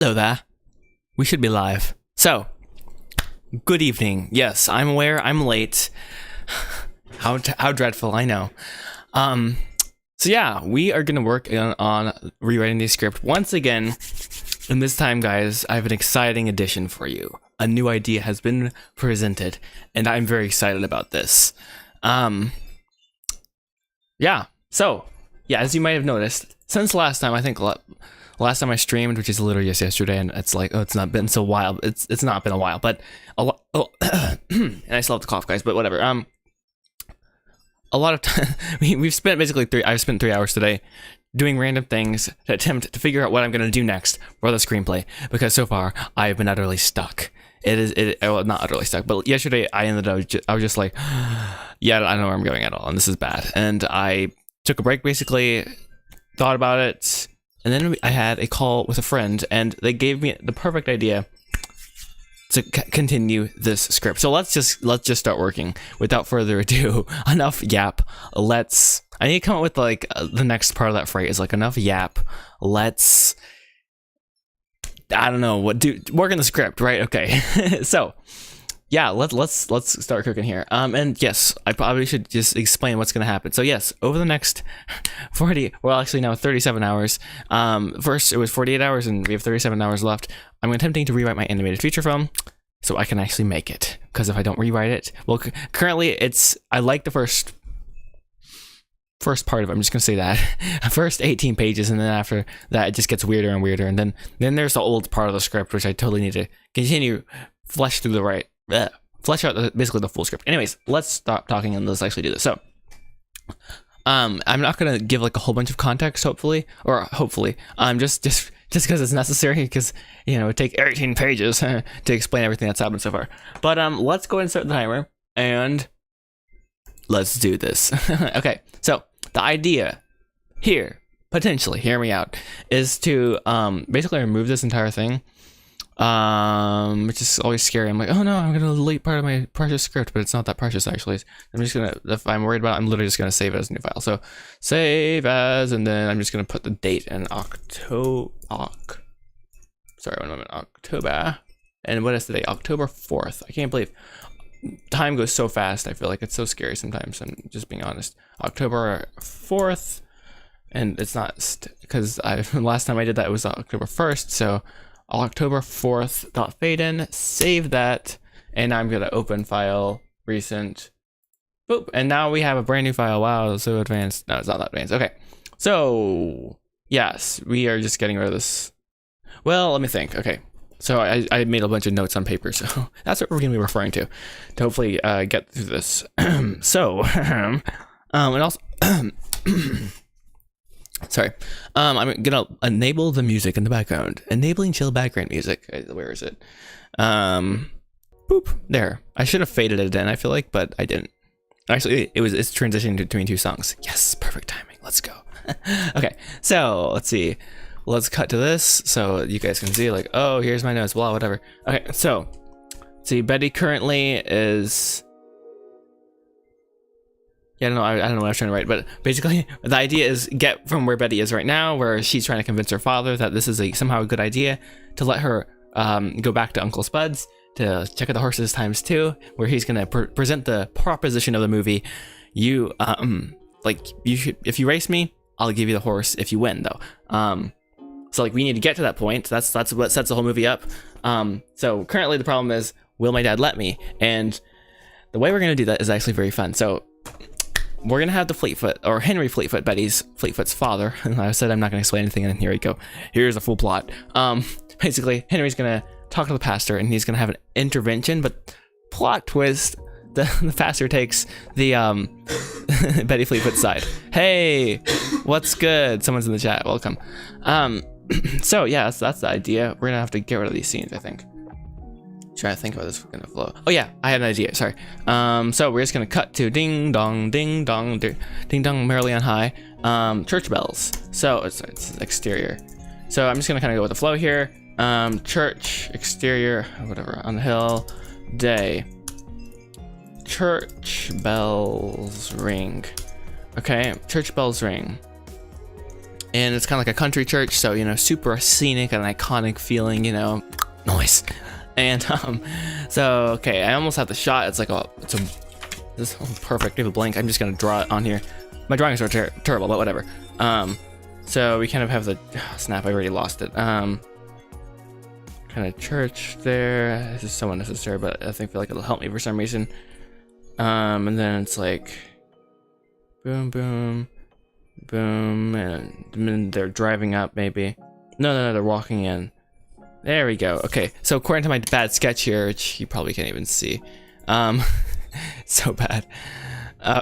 Hello there. We should be live. So, good evening. Yes, I'm aware I'm late. How dreadful, I know. So yeah, we are gonna work on rewriting the script once again. And this time, guys, I have an exciting addition for you. A new idea has been presented, and I'm very excited about this. Yeah. So, yeah, as you might have noticed, since last time, I think last time I streamed, which is literally just yesterday, and it's like, oh, it's not been so wild. It's not been a while, but and I still have to cough, guys. But whatever. A lot of time we've spent basically I've spent 3 hours today doing random things to attempt to figure out what I'm gonna do next for the screenplay, because so far I have been utterly stuck. Well, not utterly stuck, but yesterday I was just like, yeah, I don't know where I'm going at all, and this is bad. And I took a break, basically, thought about it, and then I had a call with a friend, and they gave me the perfect idea to continue this script. So let's just start working. Without further ado, enough yap. I need to come up with like the next part of that phrase, like enough yap. I don't know work on the script, right? Okay. So yeah, let's start cooking here. And yes, I probably should just explain what's gonna happen. So yes, over the next 37 hours. First it was 48 hours, and we have 37 hours left. I'm attempting to rewrite my animated feature film so I can actually make it. Because if I don't rewrite it, well, currently I like the first part of it. I'm just gonna say that first 18 pages, and then after that it just gets weirder and weirder, and then there's the old part of the script, which I totally need to continue flesh out basically the full script. Anyways, let's stop talking and let's actually do this. So I'm not gonna give like a whole bunch of context, hopefully just because it's necessary, because it would take 18 pages to explain everything that's happened so far. But let's go ahead and start the timer and let's do this. Okay, so the idea here, potentially, hear me out, is to basically remove this entire thing, which is always scary. I'm like, oh no, I'm gonna delete part of my precious script, but it's not that precious actually. I'm just gonna, if I'm worried about it, I'm literally just gonna save it as a new file. So save as, and then I'm just gonna put the date in October. And what is today? October 4th. I can't believe time goes so fast. I feel like it's so scary sometimes. I'm just being honest. October 4th, and it's not because last time I did that it was October 1st. So October 4th dot fade in, save that, and I'm gonna open file recent. Boop, and now we have a brand new file. Wow, so advanced. No, it's not that advanced. Okay, so yes, we are just getting rid of this. Well, let me think. Okay, so I made a bunch of notes on paper, so that's what we're gonna be referring to hopefully get through this. So and also sorry, I'm gonna enable the music in the background. Enabling chill background music. Where is it? Boop, there. I should have faded it in, I feel like, but I didn't. Actually, it's transitioning between two songs. Yes, perfect timing. Let's go. Okay, so let's see. Let's cut to this so you guys can see, like, oh, here's my notes, blah, whatever. Okay, so see, Betty currently is. Yeah, I don't know what I was trying to write, but basically the idea is get from where Betty is right now, where she's trying to convince her father that this is somehow a good idea, to let her go back to Uncle Spud's to check out the horses times 2, where he's gonna present the proposition of the movie. You should, if you race me, I'll give you the horse if you win, though. So like we need to get to that point. That's what sets the whole movie up. So currently the problem is, will my dad let me? And the way we're gonna do that is actually very fun. So we're gonna have the Fleetfoot, or Henry Fleetfoot, Fleetfoot's father. And I said I'm not gonna explain anything, and here we go. Here's a full plot. Basically, Henry's gonna talk to the pastor, and he's gonna have an intervention. But plot twist: the pastor takes the Betty Fleetfoot's side. Hey, what's good? Someone's in the chat. Welcome. So yeah, that's the idea. We're gonna have to get rid of these scenes, I think. Trying to think how this is gonna flow. Oh yeah, I had an idea. Sorry. So we're just gonna cut to ding dong, ding dong, ding dong, merrily on high. Church bells. So it's exterior. So I'm just gonna kind of go with the flow here. Church exterior, whatever, on the hill, day. Church bells ring. Okay, church bells ring. and it's kind of like a country church, so you know, super scenic and iconic feeling, you know, nice. And so okay, I almost have the shot. It's like this perfect. We have a blank. I'm just gonna draw it on here. My drawings are terrible, but whatever. So we kind of have the snap. I already lost it. Kind of church there. This is so unnecessary, but I feel like it'll help me for some reason. And then it's like boom, boom, boom, and then they're driving up. Maybe no, they're walking in. There we go. Okay, so according to my bad sketch here, which you probably can't even see, so bad.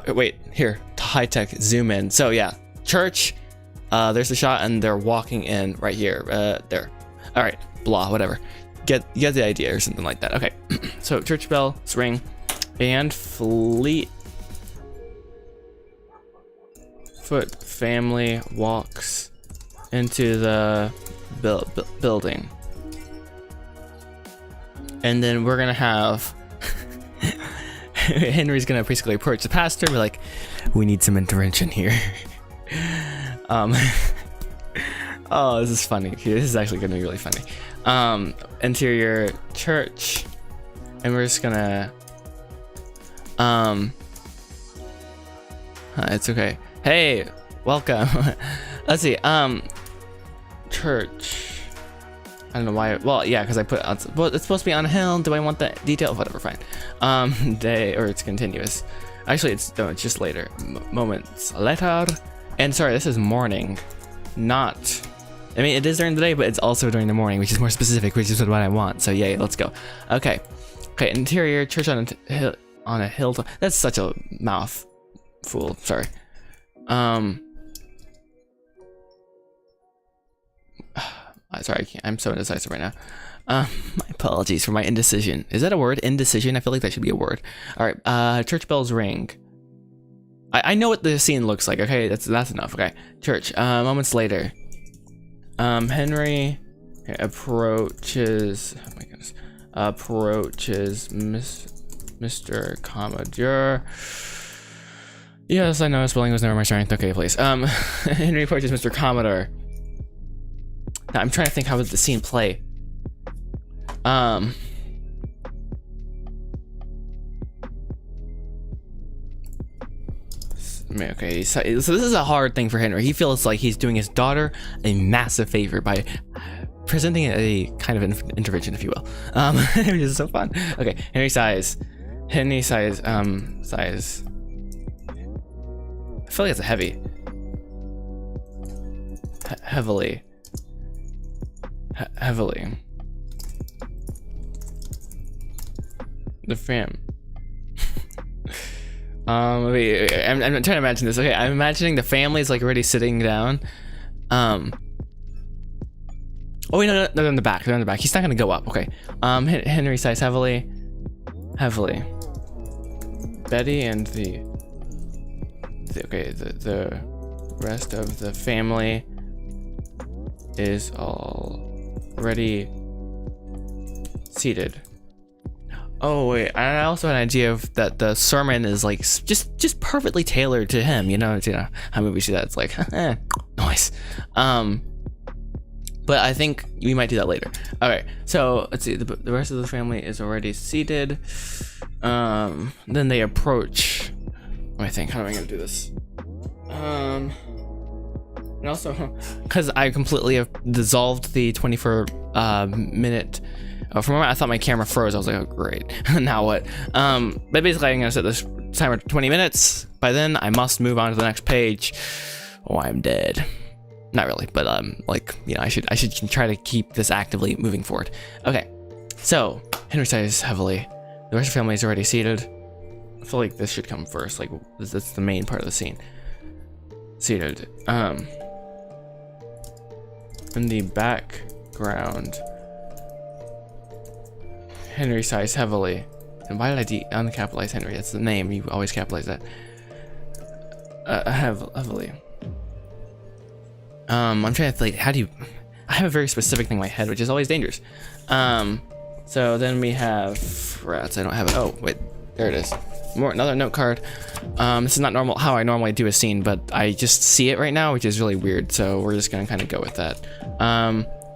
Wait, here, high tech zoom in. So yeah, church. There's the shot, and they're walking in right here. There. All right, blah, whatever. Get the idea or something like that. Okay, so church bells ring, and Fleetfoot family walks into the building. And then we're gonna have Henry's gonna basically approach the pastor and be like, we need some intervention here. Oh, this is funny. This is actually gonna be really funny. Interior church, and we're just gonna it's okay. Hey, welcome. Let's see. Church. I don't know why. Well, yeah, because I put well, it's supposed to be on a hill. Do I want that detail? Whatever, fine. Day, or it's continuous. Actually, it's just later. Moments later. And sorry, this is morning, not. I mean, it is during the day, but it's also during the morning, which is more specific, which is what I want. So yay, let's go. Okay, interior church on a hill. That's such a mouthful. Sorry. Sorry, I'm so indecisive right now. My apologies for my indecision. Is that a word? Indecision? I feel like that should be a word. All right. Church bells ring. I know what the scene looks like. Okay, that's enough. Okay. Church. Moments later. Henry approaches. Oh my goodness. Approaches Mr. Commodore. Yes, I know spelling was never my strength. Okay, please. Henry approaches Mr. Commodore. Now, I'm trying to think how would the scene play. Okay, so this is a hard thing for Henry. He feels like he's doing his daughter a massive favor by presenting a kind of intervention, if you will. Which is so fun. Okay, Henry sighs. Sighs. I feel like it's a heavy. Heavily. The fam. Wait, I'm trying to imagine this. Okay, I'm imagining the family's like already sitting down. Oh wait, no, they're in the back. They're in the back. He's not gonna go up. Okay. Henry sighs heavily. Betty and the rest of the family is already seated. Oh wait, I also had an idea of that the sermon is like just perfectly tailored to him. You know how movies do that. It's like nice. But I think we might do that later. All right, so let's see. The rest of the family is already seated. Then they approach. How am I gonna do this? And also, because I completely have dissolved the 24-minute. For a moment, I thought my camera froze. I was like, oh, great. Now what? But basically, I'm going to set this timer to 20 minutes. By then, I must move on to the next page. Oh, I'm dead. Not really, but I should try to keep this actively moving forward. Okay, so Henry sighs heavily. The rest of the family is already seated. I feel like this should come first. Like, that's the main part of the scene. Seated. In the background, Henry sighs heavily. And why did I uncapitalize Henry? That's the name. You always capitalize that. Heavily. I'm trying to think. How do you? I have a very specific thing in my head, which is always dangerous. So then we have rats. I don't have it. Oh wait, there it is. Another note card. This is not normal how I normally do a scene, but I just see it right now, which is really weird. So we're just gonna kind of go with that.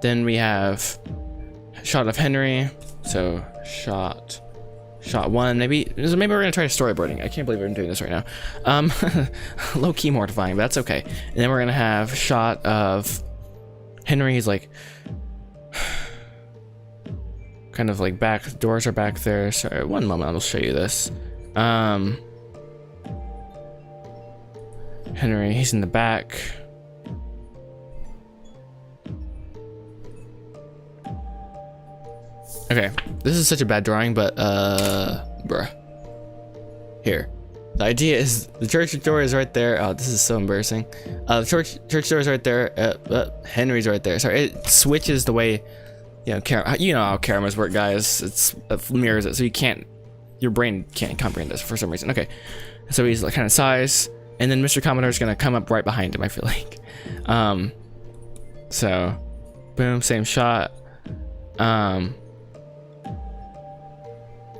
Then we have shot of Henry. So shot one. Maybe we're gonna try storyboarding. I can't believe I'm doing this right now. Low key mortifying, but that's okay. And then we're gonna have shot of Henry. He's like kind of like back. Doors are back there. Sorry, one moment. I'll show you this. Henry, he's in the back. Okay, this is such a bad drawing, but bruh. Here. The idea is the church door is right there. Oh, this is so embarrassing. The church door is right there. Henry's right there. Sorry, it switches the way, you know how cameras work, guys. It mirrors it, so your brain can't comprehend this for some reason. Okay, so he's like kind of size, and then Mr. Commodore is gonna come up right behind him, I feel like. So, boom, same shot.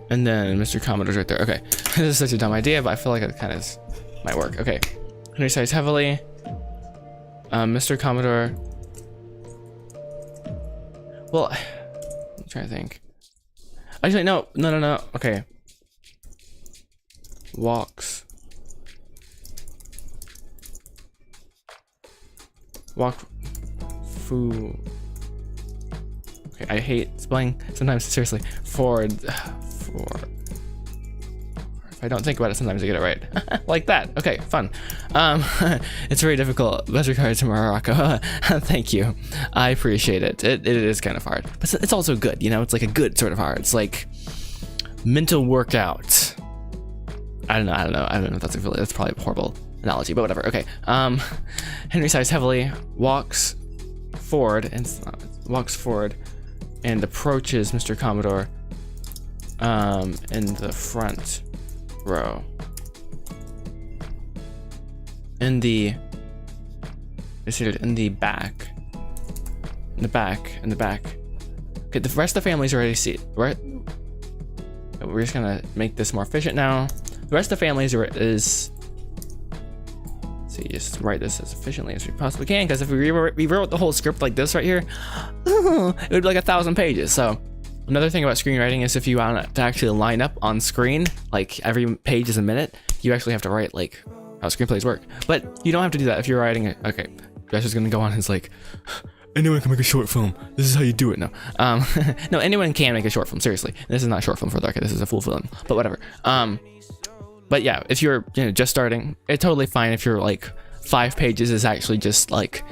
And then Mr. Commodore's right there. Okay, this is such a dumb idea, but I feel like it kind of might work. Okay, Henry size heavily. Mr. Commodore. Well, I'm trying to think. Actually, no. Okay. Walk. Foo. Okay, I hate spelling sometimes. Seriously, forward. If I don't think about it, sometimes I get it right. Like that. Okay, fun. It's very difficult. Best regards to Morocco. Thank you. I appreciate it. It is kind of hard, but it's also good. You know, it's like a good sort of hard. It's like mental workout. I don't know if that's probably a horrible analogy, but whatever. Okay. Henry sighs heavily, walks forward and approaches Mr. Commodore in the front row. In the back. Okay, the rest of the family's already seated. Right? We're just gonna make this more efficient now. The rest of the families is. See, just write this as efficiently as we possibly can, because if we rewrote the whole script like this right here, it would be like 1,000 pages. So another thing about screenwriting is if you want to actually line up on screen, like every page is a minute, you actually have to write like how screenplays work. But you don't have to do that if you're writing it. Okay, Josh is gonna go on and it's like, anyone can make a short film. This is how you do it. No, no, anyone can make a short film. Seriously, this is not a short film for the record. This is a full film. But whatever. But yeah, if you're just starting, it's totally fine if you're like 5 pages is actually just like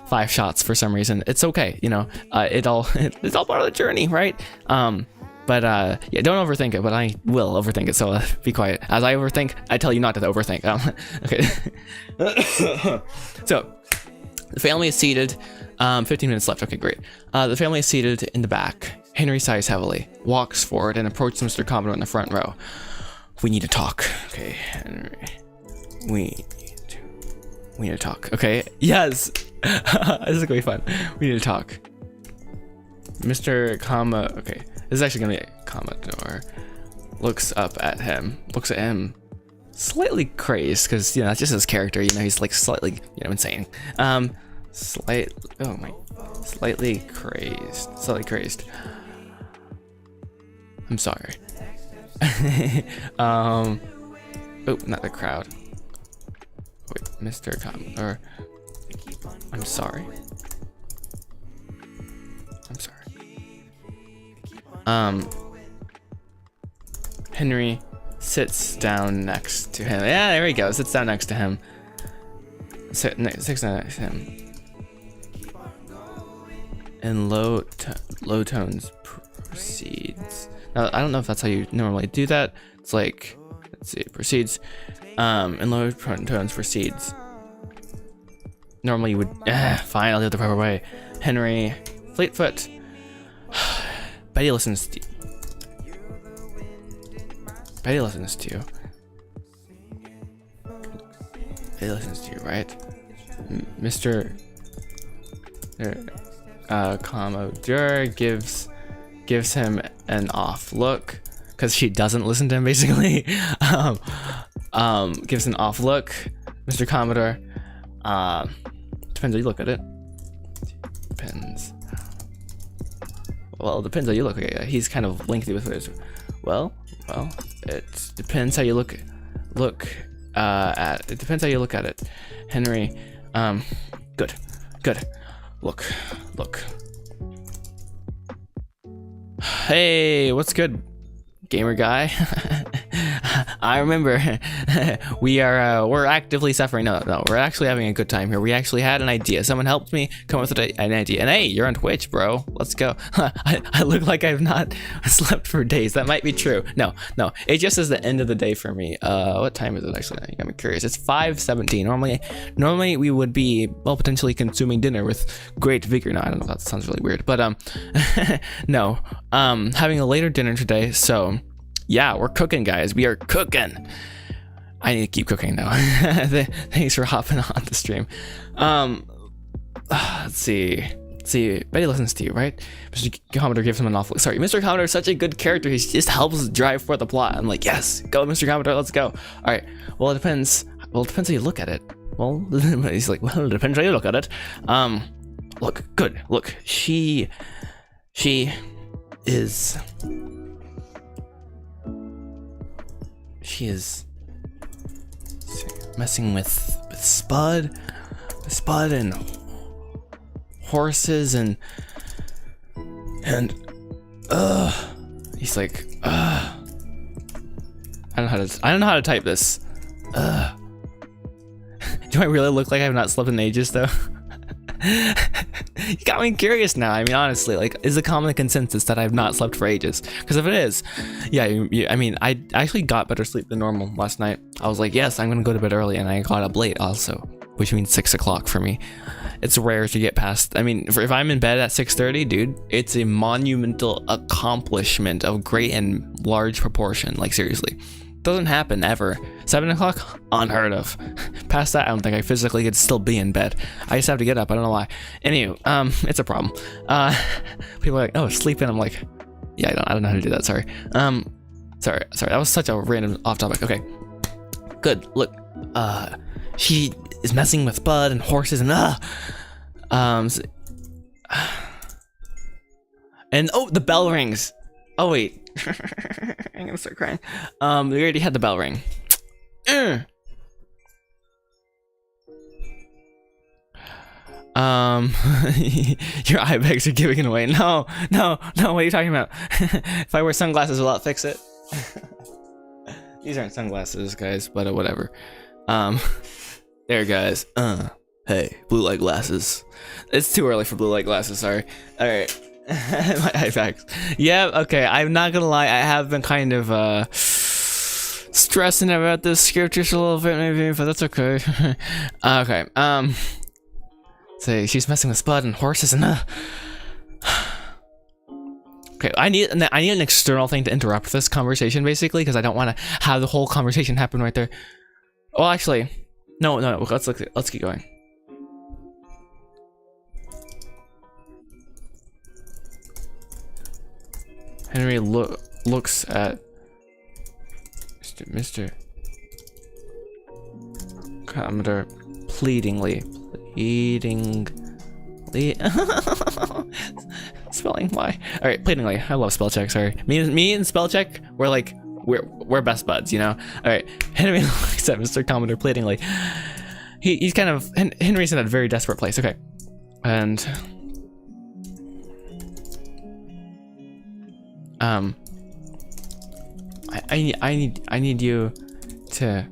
5 shots for some reason. It's okay, it's all part of the journey, right? But yeah, don't overthink it, but I will overthink it, so be quiet. As I overthink, I tell you not to overthink. Okay. So the family is seated. 15 minutes left. Okay, great. The family is seated in the back. Henry sighs heavily, walks forward, and approaches Mr. Commodore in the front row. We need to talk. Okay, Henry. We need to talk. Okay. Yes. This is gonna be fun. We need to talk. Mr. Okay. This is actually gonna be Commodore. Looks at him, slightly crazed, because that's just his character. He's like slightly, insane. Slightly crazed. I'm sorry. Oh, not the crowd. Wait, Mr. Commodore. I'm sorry. Henry sits down next to him. Yeah, there we go. Sits down next to him. Sits down next to him. And low tones proceeds. Now, I don't know if that's how you normally do that. It's like, let's see, proceeds. And low tones proceeds. Normally you would, fine, I'll do it the proper way. Henry, Fleetfoot. Betty listens to you. Betty listens to you, right? Mr. Commodore gives him an off look, because she doesn't listen to him basically. Gives an off look. Mr. Commodore, depends how you look at it. Depends. Well, it depends how you look at it. He's kind of lengthy with it. Well, it depends how you look at. It depends how you look at it, Henry. Good. Look. Hey, what's good, gamer guy? I remember. We're actively suffering. No, we're actually having a good time here. We actually had an idea. Someone helped me come up with an idea. And hey, you're on Twitch, bro. Let's go. I look like I've not slept for days. That might be true. No. It just is the end of the day for me. What time is it actually? I'm curious. It's 5:17. Normally we would be potentially consuming dinner with great vigor. No, I don't know. That sounds really weird. But no. Having a later dinner today. So. Yeah, we're cooking, guys. We are cooking. I need to keep cooking though. Thanks for hopping on the stream. Let's see. Betty listens to you, right? Mr. Commodore gives him an awful. Sorry, Mr. Commodore is such a good character. He just helps drive for the plot. I'm like, yes, go, Mr. Commodore. Let's go. All right. Well, it depends. Well, it depends how you look at it. Well, he's like, well, it depends how you look at it. Look, good. Look, she is. She is messing with Spud and horses and he's like I don't know how to type this. Do I really look like I've not slept in ages though? You got me curious now. I mean, honestly, like, is the common consensus that I've not slept for ages? Because if it is, yeah, I mean, I actually got better sleep than normal last night. I was like, yes, I'm gonna go to bed early, and I got up late also, which means 6 o'clock for me. It's rare to get past. I mean, if I'm in bed at 6:30, dude, it's a monumental accomplishment of great and large proportion. Like, seriously. Doesn't happen ever. 7 o'clock? Unheard of. Past that, I don't think I physically could still be in bed. I just have to get up. I don't know why. Anyway, it's a problem. People are like, oh, sleep in. I'm like, yeah, I don't know how to do that. Sorry. Sorry. That was such a random off topic. Okay. Good. Look, she is messing with Bud and horses and and oh, the bell rings. Oh wait. I'm gonna start crying. We already had the bell ring. Your eye bags are giving it away. No, what are you talking about? If I wear sunglasses, will that fix it? These aren't sunglasses, guys, but whatever. There, guys. Hey, blue light glasses. It's too early for blue light glasses, sorry. Alright. My eye bags. Yeah, okay, I'm not gonna lie, I have been kind of stressing about this script just a little bit maybe, but that's okay. Okay, say she's messing with Spud and horses and okay, I need an external thing to interrupt this conversation basically, because I don't want to have the whole conversation happen right there. Well, actually, no, let's keep going. Henry looks at Mr. Commodore pleadingly. Spelling, why? All right, pleadingly. I love spell check. Sorry, me and spell check. We're best buds, you know. All right, Henry looks at Mr. Commodore pleadingly. He's kind of Henry's in a very desperate place. Okay, and I need you to.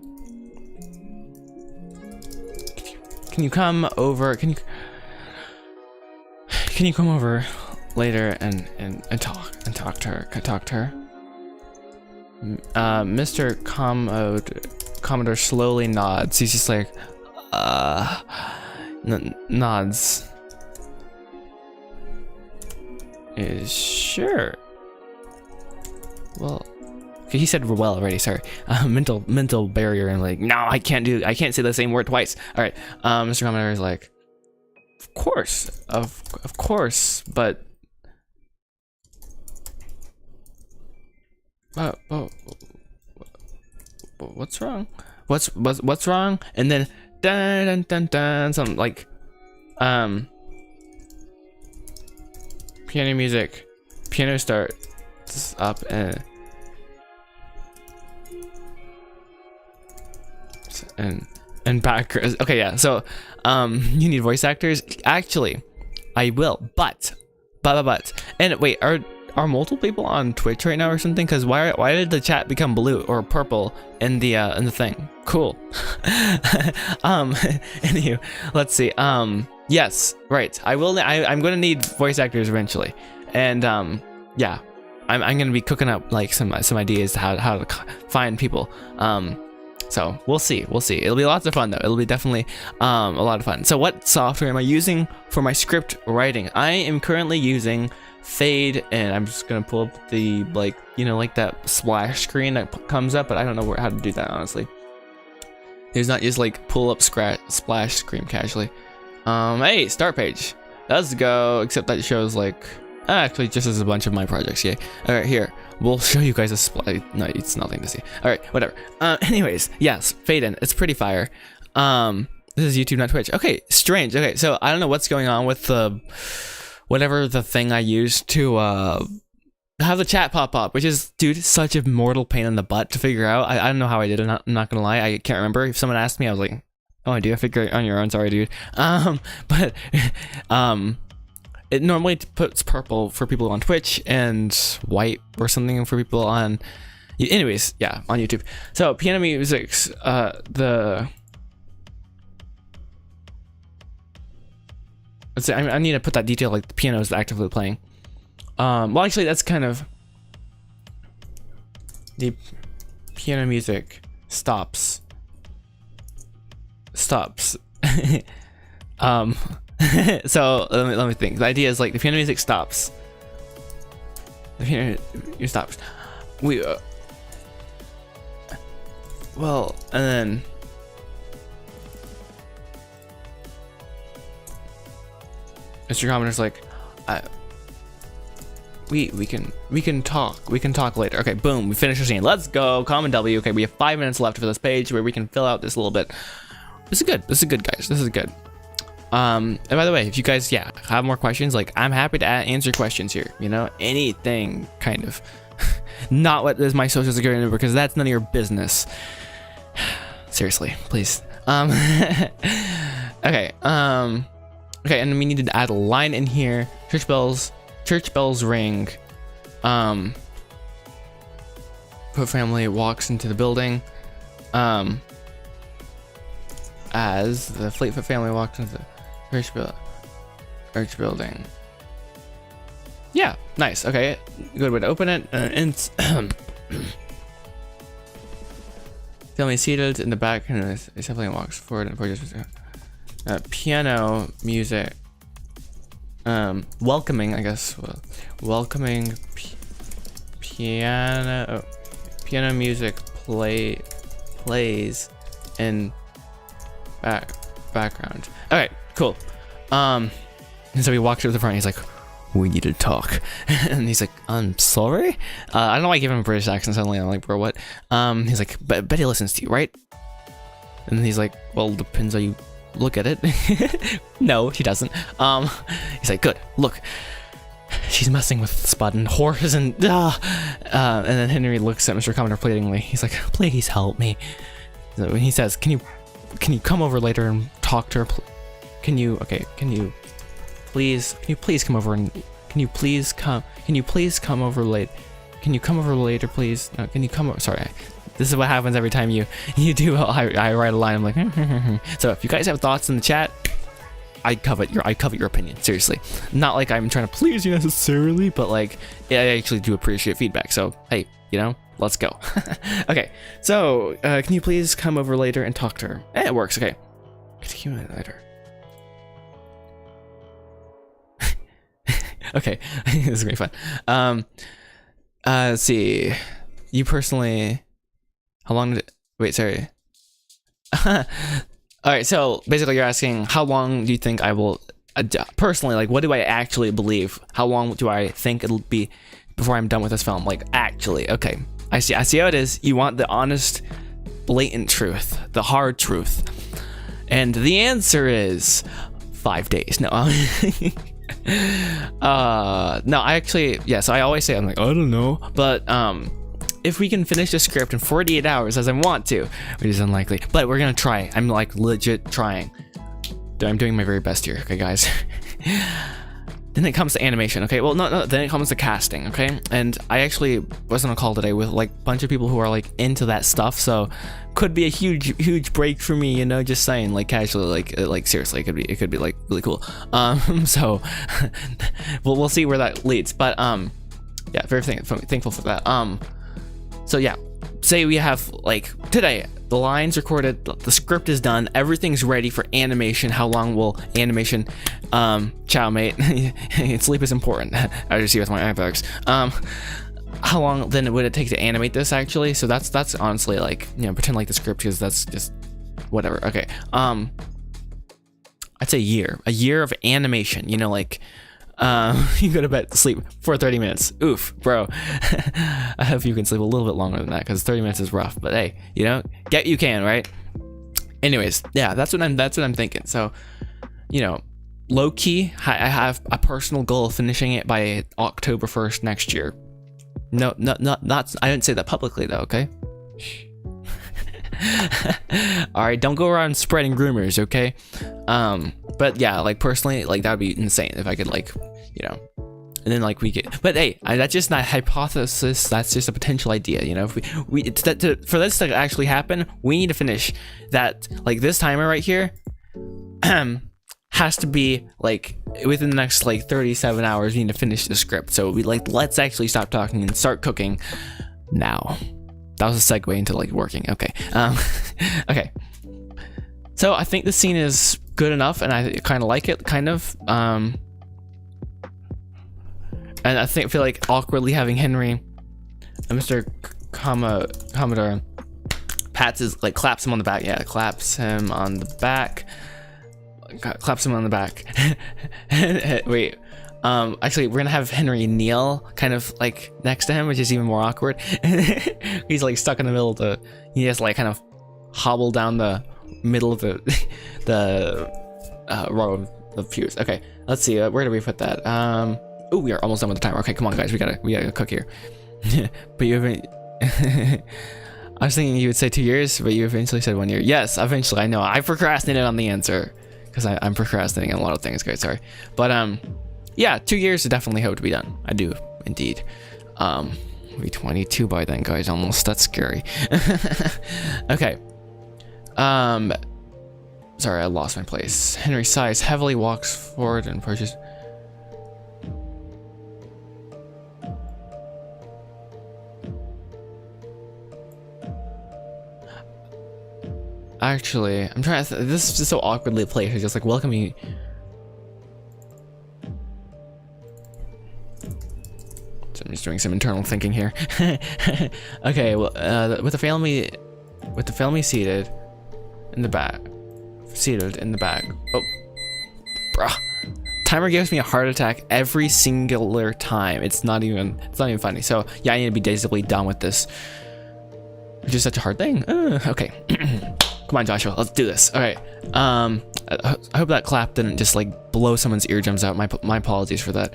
Can you come over? Can you come over later and talk to her? Mr. Commodore slowly nods. He's just like, nods. Sure. Well, okay, he said well already. Sorry, mental barrier and like, no, I can't say the same word twice. All right, Mr. Commodore is like, of course, but What's wrong? What's wrong? And then dun dun dun dun, some like piano music, piano starts up and back. Okay, yeah. So you need voice actors. Actually, I will, but and wait, are multiple people on Twitch right now or something? Because why did the chat become blue or purple in the thing? Cool. Anywho, let's see. Yes, right. I'm gonna need voice actors eventually, and yeah, I'm gonna be cooking up like some ideas to how to find people. So we'll see. It'll be lots of fun though. It'll be definitely a lot of fun. So what software am I using for my script writing? I am currently using Fade, and I'm just gonna pull up the like that splash screen that comes up, but I don't know how to do that honestly. There's not just like pull up splash screen casually. Hey, start page. Let's go. Except that shows like actually just as a bunch of my projects. Yay. All right, here we'll show you guys a splash. No, it's nothing to see. All right, whatever. Anyways, yes, Fade in. It's pretty fire. This is YouTube, not Twitch. Okay, strange. Okay, so I don't know what's going on with the whatever the thing I used to have the chat pop up, which is, dude, such a mortal pain in the butt to figure out. I don't know how I did it. I'm not gonna lie, I can't remember. If someone asked me, I was like, oh, I do. I figure it on your own. Sorry, dude. But it normally puts purple for people on Twitch and white or something for people on. Anyways, yeah, on YouTube. So piano music's let's say I need to put that detail like the piano is actively playing. Well, actually, that's kind of the piano music stops. So let me think. The idea is like the piano music stops. The piano stops. Well, and then Mr. Commenter's like, we can talk later. Okay, boom, we finished the scene. Let's go. Comment W. Okay, we have 5 minutes left for this page where we can fill out this a little bit. This is good. This is good, guys. This is good. And by the way, if you guys have more questions, like I'm happy to answer questions here. Anything kind of. Not what is my social security number, because that's none of your business. Seriously, please. Okay. Okay, and we need to add a line in here. Church bells ring. Foot family walks into the building. As the Fleetfoot family walks into the church building. Yeah, nice. Okay, good way to open it. Family seated in the back, and the family walks forward and approaches. Piano music. Welcoming, I guess. Welcoming piano music plays in background. All right, cool. And so he walks up to the front. He's like, "We need to talk," and he's like, "I'm sorry." I don't know why I gave him a British accent suddenly. I'm like, bro, what? He's like, Betty listens to you, right? And then he's like, "Well, depends how you look at it." No, she doesn't. He's like, "Good. Look, she's messing with Spud and Horace and then Henry looks at Mr. Commenter pleadingly. He's like, "Please help me." So he says, "Can you come over later and talk to her? Can you please come over and can you please come over late? Can you come over later, please? No, can you come over?" Sorry. This is what happens every time you do. I write a line. I'm like, so if you guys have thoughts in the chat, I covet your opinion. Seriously, not like I'm trying to please you necessarily, but like I actually do appreciate feedback. So hey, let's go. Okay, so can you please come over later and talk to her? It works. Okay, can you later? Okay, this is gonna be fun. Let's see. You personally. How long did it... Wait, sorry. All right, so basically you're asking how long do you think I will... personally, like, what do I actually believe? How long do I think it'll be before I'm done with this film? Like, actually, okay. I see how it is. You want the honest, blatant truth, the hard truth. And the answer is 5 days. No. No, I actually, yeah, so I always say, I'm like, I don't know. But if we can finish the script in 48 hours as I want to, which is unlikely, but we're gonna try. I'm like legit trying. I'm doing my very best here, okay, guys? Then it comes to animation, okay? Well, no, then it comes to casting, okay? And I actually was on a call today with like a bunch of people who are like into that stuff, so could be a huge break for me, you know, just saying, like casually, like seriously, it could be like really cool. So we'll see where that leads, but yeah, very thankful for that. So yeah, say we have like today, the lines recorded, the script is done, everything's ready for animation. How long will animation, ciao mate, sleep is important, I just see with my eyebags. How long then would it take to animate this actually? So that's honestly like, you know, pretend like the script, because that's just whatever. Okay, I'd say a year of animation, you know, like you go to bed, sleep for 30 minutes. Oof, bro. I hope you can sleep a little bit longer than that, because 30 minutes is rough, but hey, you know, get you can, right? Anyways, yeah, that's what I'm thinking. So, you know, low key, I have a personal goal of finishing it by October 1st next year. No, not I didn't say that publicly though, okay? All right, don't go around spreading rumors, okay? But yeah, like personally, like that would be insane if I could, like, you know, and then like we get, but hey, that's just not a hypothesis, that's just a potential idea, you know. If for this to actually happen, we need to finish that, like this timer right here has to be like within the next like 37 hours. We need to finish the script, so we like, let's actually stop talking and start cooking now. That was a segue into like working. Okay. Okay. So I think the scene is good enough, and I kind of like it, kind of. And I feel like awkwardly having Henry and Mr. Commodore pats his, like, claps him on the back. Yeah, claps him on the back. Claps him on the back. Wait. Actually, we're gonna have Henry kneel kind of like next to him, which is even more awkward. He's like stuck in the middle of the, he has like kind of hobble down the middle of the row of pews. Okay, let's see, where do we put that? Oh, we are almost done with the timer. Okay, come on guys, we gotta cook here. But you haven't I was thinking you would say 2 years, but you eventually said 1 year. Yes, eventually. I know I procrastinated on the answer because I'm procrastinating on a lot of things, guys, sorry. But yeah, 2 years is definitely hope to be done. I do indeed. We'll be 22 by then, guys, almost. That's scary. Okay. Sorry, I lost my place. Henry sighs heavily, walks forward and approaches. Actually, I'm trying to, this is just so awkwardly placed. It's just like, welcome me. So I'm just doing some internal thinking here. Okay, well, with the family seated in the back. Oh, bruh. Timer gives me a heart attack every singular time. It's not even funny. So yeah, I need to be basically done with this, which is such a hard thing. Okay. Come on, Joshua, let's do this. All right. I hope that clap didn't just like blow someone's eardrums out. My apologies for that.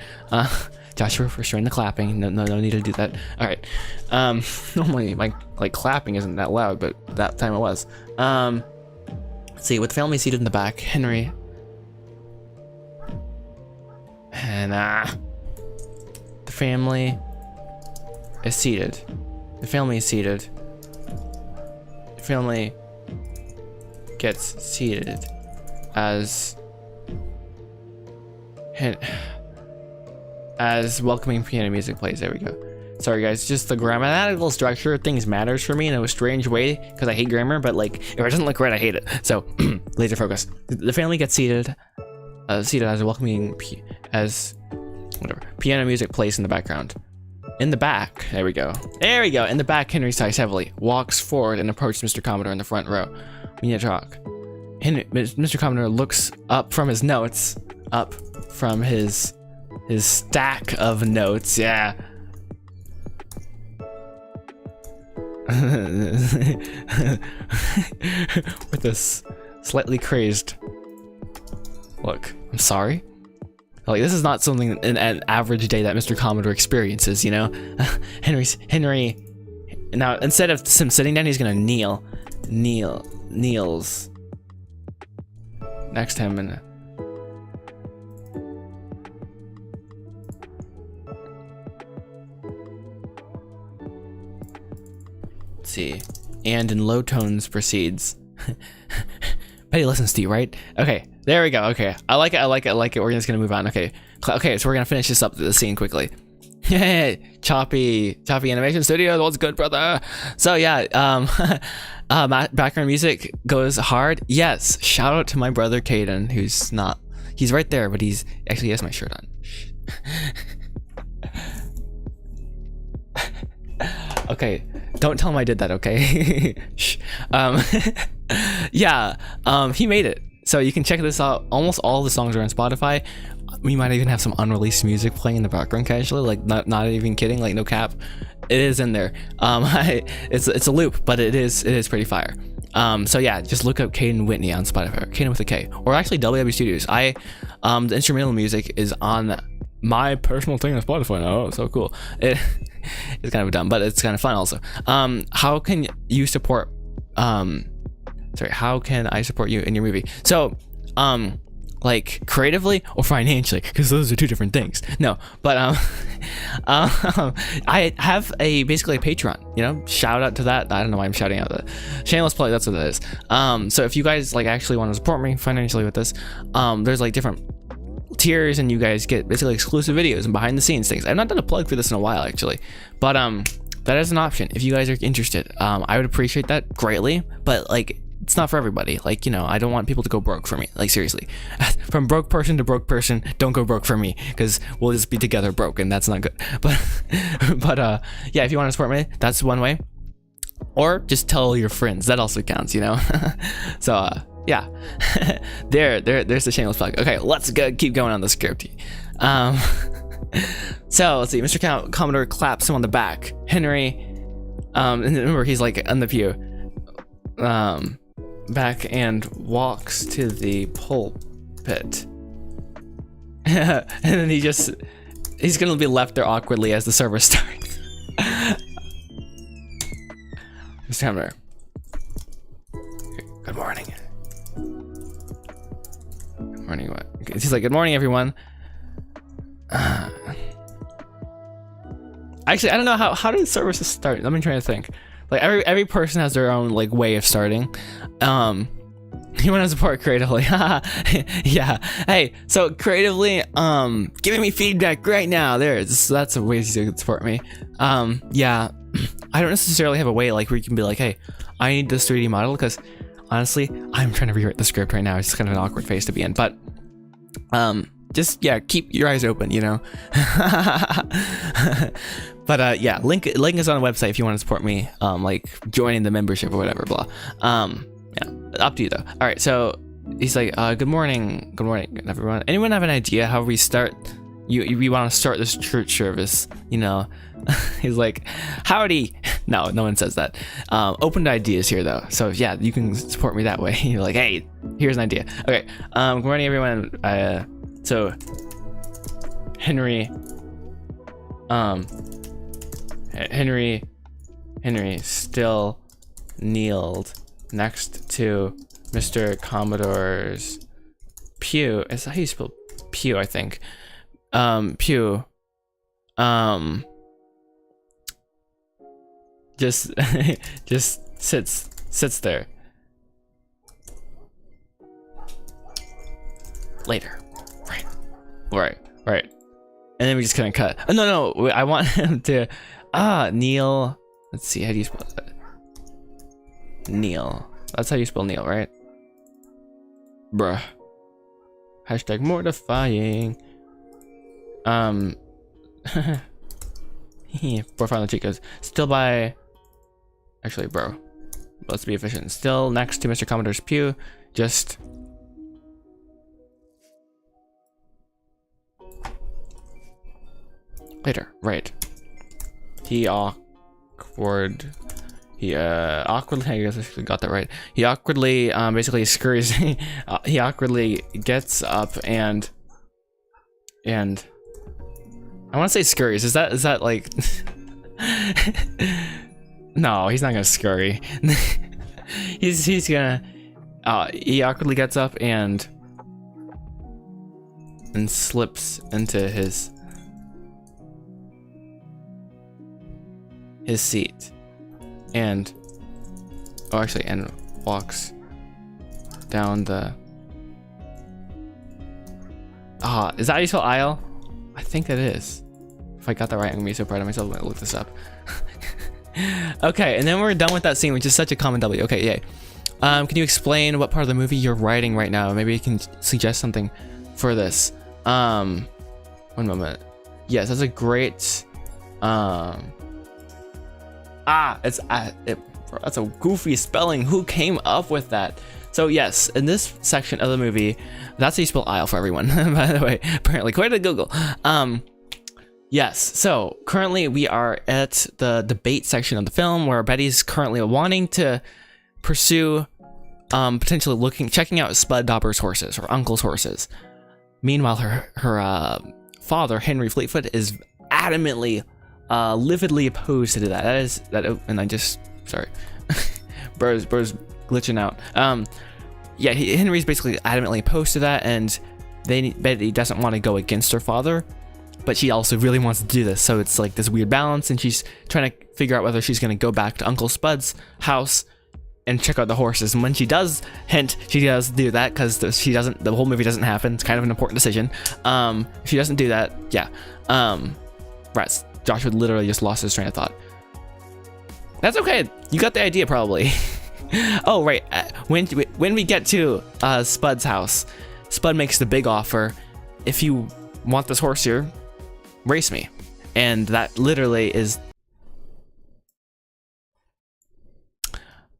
Joshua, restrain the clapping. No need to do that. All right. Normally my like clapping isn't that loud, but that time it was. Let's see, with the family seated in the back, Henry and the family is seated. The family is seated. The family gets seated as welcoming piano music plays. There we go. Sorry guys, just the grammatical structure of things matters for me in a strange way, because I hate grammar, but like if it doesn't look right, I hate it. So laser focus. The family gets seated as welcoming piano music plays in the background. In the back, there we go. In the back, Henry sighs heavily, walks forward and approaches Mr. Commodore in the front row. We need to talk. Mr. Commodore looks up from his notes, up from his stack of notes. Yeah. with this slightly crazed look. I'm sorry. Like, this is not something an average day that Mr. Commodore experiences, you know? Henry. Now, instead of him sitting down, he's gonna kneels next to him and let's see. And in low tones proceeds. Betty listens to you, right? Okay, there we go. Okay, I like it. We're just gonna move on. Okay, so we're gonna finish this up the scene quickly. Hey, choppy animation studio. What's good, brother? So yeah, background music goes hard. Yes, shout out to my brother Caden, he's right there, but he has my shirt on. Okay, don't tell him I did that, okay? Shh. Yeah, he made it. So you can check this out. Almost all the songs are on Spotify. We might even have some unreleased music playing in the background casually, like not even kidding, like no cap. It is in there. It's a loop, but it is pretty fire. So yeah, just look up Caden Whitney on Spotify. Caden with a K, or actually WW Studios. The instrumental music is on my personal thing on Spotify now. Oh, so cool. It's kind of dumb, but it's kind of fun also. How can you support? How can I support you in your movie? So, like creatively or financially, because those are two different things. No, but I have basically a Patreon, you know, shout out to that. I don't know why I'm shouting out that. Shameless plug, that's what that is. So if you guys like actually want to support me financially with this, there's like different tiers and you guys get basically exclusive videos and behind the scenes things. I've not done a plug for this in a while actually, but that is an option if you guys are interested. I would appreciate that greatly, but like it's not for everybody. Like, you know, I don't want people to go broke for me. Like, seriously. From broke person to broke person, don't go broke for me, because we'll just be together broke, and that's not good. But yeah, if you want to support me, that's one way. Or just tell your friends. That also counts, you know? So, yeah. There's the shameless plug. Okay, let's keep going on the script. So, let's see. Mr. Commodore claps him on the back. Henry, and remember, he's like on the pew. Back and walks to the pulpit. And then he's gonna be left there awkwardly as the service starts. Mr. Commodore. Good morning. Good morning, what? He's like, good morning, everyone. Actually, I don't know how do services start? Let me try to think. Like every person has their own like way of starting. You want to support creatively? Yeah. Hey, so creatively, giving me feedback right now. That's a way to support me. Yeah. I don't necessarily have a way like where you can be like, hey, I need this 3D model, because honestly, I'm trying to rewrite the script right now. It's just kind of an awkward phase to be in, but just yeah, keep your eyes open, you know. But yeah, link is on the website if you want to support me, like joining the membership or whatever, blah. Yeah, up to you though. All right, so he's like, good morning, everyone. Anyone have an idea how we start? We want to start this church service, you know? He's like, howdy. No one says that. Open to ideas here though. So yeah, you can support me that way. You're like, hey, here's an idea. Okay. Good morning, everyone. So Henry still kneeled next to Mr. Commodore's pew. Is that how you spell pew? I think. Pew. Just sits there. Later. Right. And then we just kind of cut. Oh, no, I want him to kneel. Let's see, how do you spell that? Kneel. That's how you spell kneel, right? Bruh. Hashtag mortifying. Profiling Chicos. Still by. Actually, bro. Let's be efficient. Still next to Mr. Commodore's pew. Just. Later. Right. He awkward. He awkwardly, I guess I got that right. He awkwardly basically scurries. He awkwardly gets up and I want to say scurries. Is that like? No, he's not gonna scurry. he's gonna. He awkwardly gets up and slips into his seat, and and walks down the. Is that how you spell aisle? I think that is. If I got that right, I'm gonna be so proud of myself when I look this up. Okay, and then we're done with that scene, which is such a common W. Okay, yay. Can you explain what part of the movie you're writing right now? Maybe you can suggest something for this. One moment. Yes, that's a great. That's a goofy spelling. Who came up with that? So yes, in this section of the movie, that's how you spell aisle for everyone. By the way, apparently, according to Google. Yes, so currently we are at the debate section of the film where Betty's currently wanting to pursue, potentially checking out Spud Dauber's horses, her uncle's horses. Meanwhile, her father, Henry Fleetfoot, is adamantly, lividly opposed to that. And I just, sorry, bro's glitching out. Yeah, Henry's basically adamantly opposed to that, and Betty doesn't want to go against her father, but she also really wants to do this. So it's like this weird balance, and she's trying to figure out whether she's going to go back to Uncle Spud's house and check out the horses. And when she does she does do that, because the whole movie doesn't happen. It's kind of an important decision. If she doesn't do that, yeah. Right, Joshua literally just lost his train of thought. That's okay. You got the idea, probably. Oh, right. When we get to Spud's house, Spud makes the big offer. If you want this horse here, race me. And that literally is...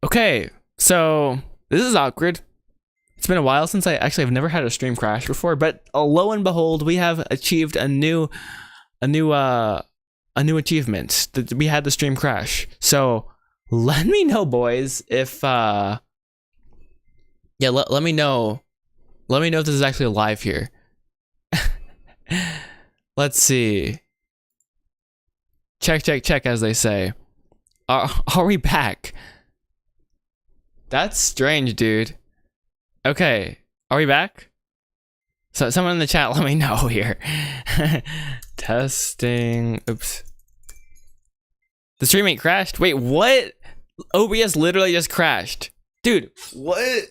Okay, so this is awkward. It's been a while since I've never had a stream crash before, but lo and behold, we have achieved a new achievement. We had the stream crash. So let me know, boys, if let me know if this is actually live here. Let's see. Check, as they say. Are we back? That's strange, dude. Okay, are we back? So someone in the chat, let me know here. Testing. Oops. The stream ain't crashed. Wait, what? OBS literally just crashed. Dude, what?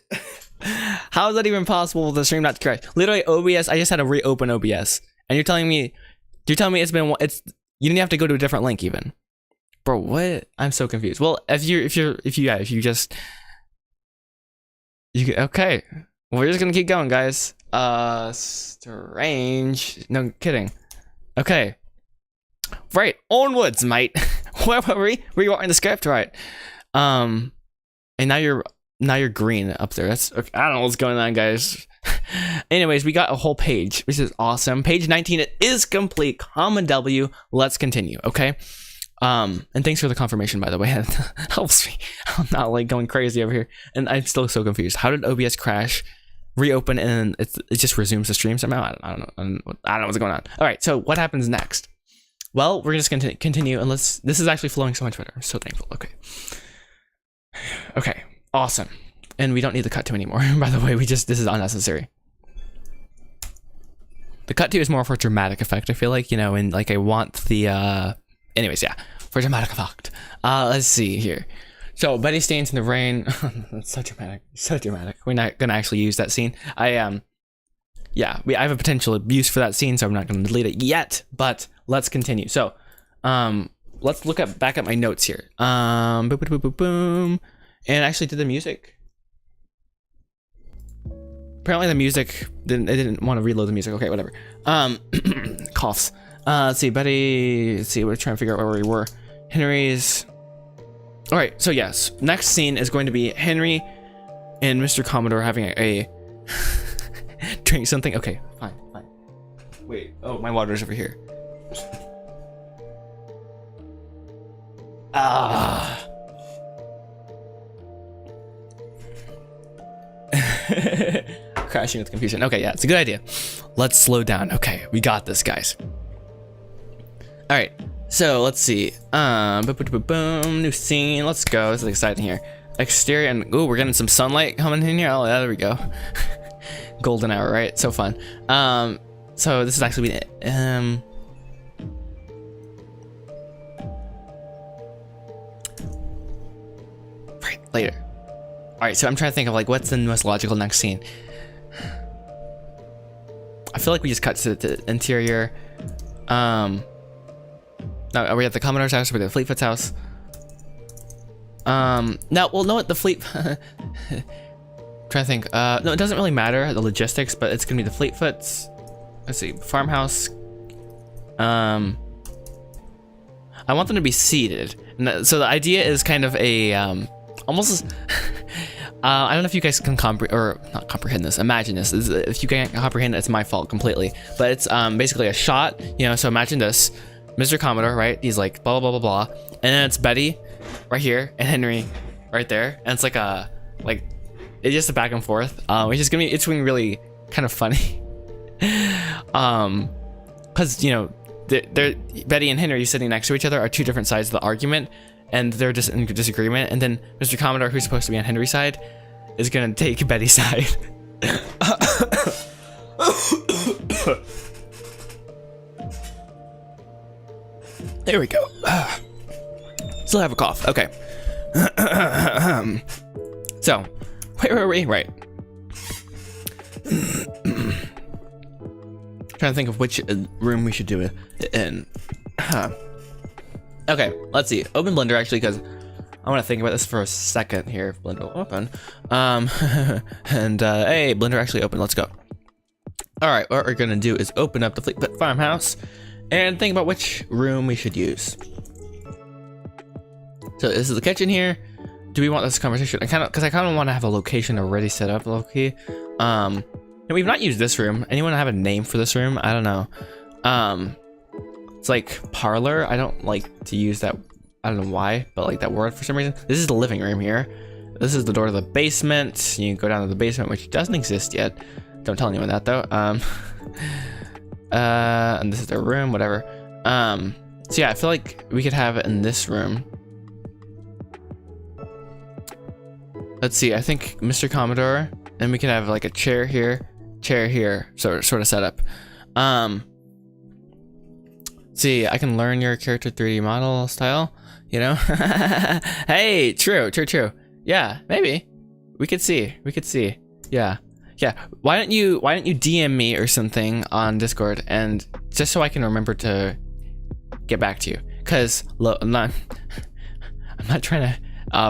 How is that even possible for the stream not to crash? Literally, OBS, I just had to reopen OBS. And you're telling me you didn't have to go to a different link even. Bro, what? I'm so confused. Well, okay. Well, we're just gonna keep going, guys. Strange. No kidding. Okay. Right, onwards, mate. Where were we? We were in the script, right? And now you're green up there. That's okay. I don't know what's going on, guys. Anyways, we got a whole page, which is awesome. Page 19, it is complete. Common W. Let's continue, okay? And thanks for the confirmation, by the way. It helps me. I'm not like going crazy over here, and I'm still so confused. How did OBS crash, reopen, and it just resumes the stream somehow? I don't know. I don't know what's going on. All right, so what happens next? Well, we're just gonna continue, and this is actually flowing so much better. I'm so thankful. Okay, awesome. And we don't need the cut to anymore. By the way, this is unnecessary. The cut to is more for dramatic effect, I feel like, and like I want the anyways, yeah, for dramatic effect. Let's see here. So Betty stands in the rain. That's so dramatic. So dramatic. We're not gonna actually use that scene. I have a potential use for that scene, so I'm not gonna delete it yet, but let's continue. So let's look back at my notes here. Boom, boom, boom, boom, boom. And actually did the music. Apparently the music didn't want to reload the music. Okay, whatever. Coughs. Let's see, Betty. Let's see, we're trying to figure out where we were. Henry's. All right, so yes, next scene is going to be Henry and Mr. Commodore having a drink something. Okay, fine. Wait. Oh, my water's over here. Crashing with confusion. Okay, yeah, it's a good idea. Let's slow down. Okay, we got this, guys. All right, so let's see. Boom, new scene. Let's go. This is exciting here. Exterior and ooh, we're getting some sunlight coming in here. Oh, yeah, there we go. Golden hour, right? So fun. So this is actually right later. All right, so I'm trying to think of like what's the most logical next scene. I feel like we just cut to the interior. No, are we at the Commodore's house? Or are we at Fleetfoot's house? No, well, no, the Fleet. Trying to think. No, it doesn't really matter the logistics, but it's gonna be the Fleetfoot's. Let's see, farmhouse. I want them to be seated, and so the idea is kind of a almost. I don't know if you guys can not comprehend this. Imagine this. If you can't comprehend it, it's my fault completely. But it's basically a shot. You know, so imagine this. Mr. Commodore, right? He's like blah blah blah blah blah, and then it's Betty, right here, and Henry, right there, and it's like it's just a back and forth. It's going really kind of funny. Because you know, they're Betty and Henry sitting next to each other are two different sides of the argument, and they're just in disagreement. And then Mr. Commodore, who's supposed to be on Henry's side, is gonna take Betty's side. There we go. Still have a cough. Okay. So, where were we? Right. Trying to think of which room we should do it in. Okay, let's see. Open Blender actually, because I want to think about this for a second here. Blender will open. And hey, Blender actually open. Let's go. All right, what we're gonna do is open up the Fleetfoot farmhouse and think about which room we should use. So this is the kitchen here. Do we want this conversation? I kind of want to have a location already set up, low key. And we've not used this room. Anyone have a name for this room? I don't know. It's like parlor. I don't like to use that. I don't know why, but like that word for some reason. This is the living room here. This is the door to the basement. You can go down to the basement, which doesn't exist yet. Don't tell anyone that though. And this is their room, whatever. So yeah, I feel like we could have it in this room. Let's see, I think Mr. Commodore, and we can have like a chair here, sort of setup. See, I can learn your character 3D model style, you know? Hey, true. Yeah, maybe. We could see. Yeah. Why don't you DM me or something on Discord, and just so I can remember to get back to you. Cause I'm not trying to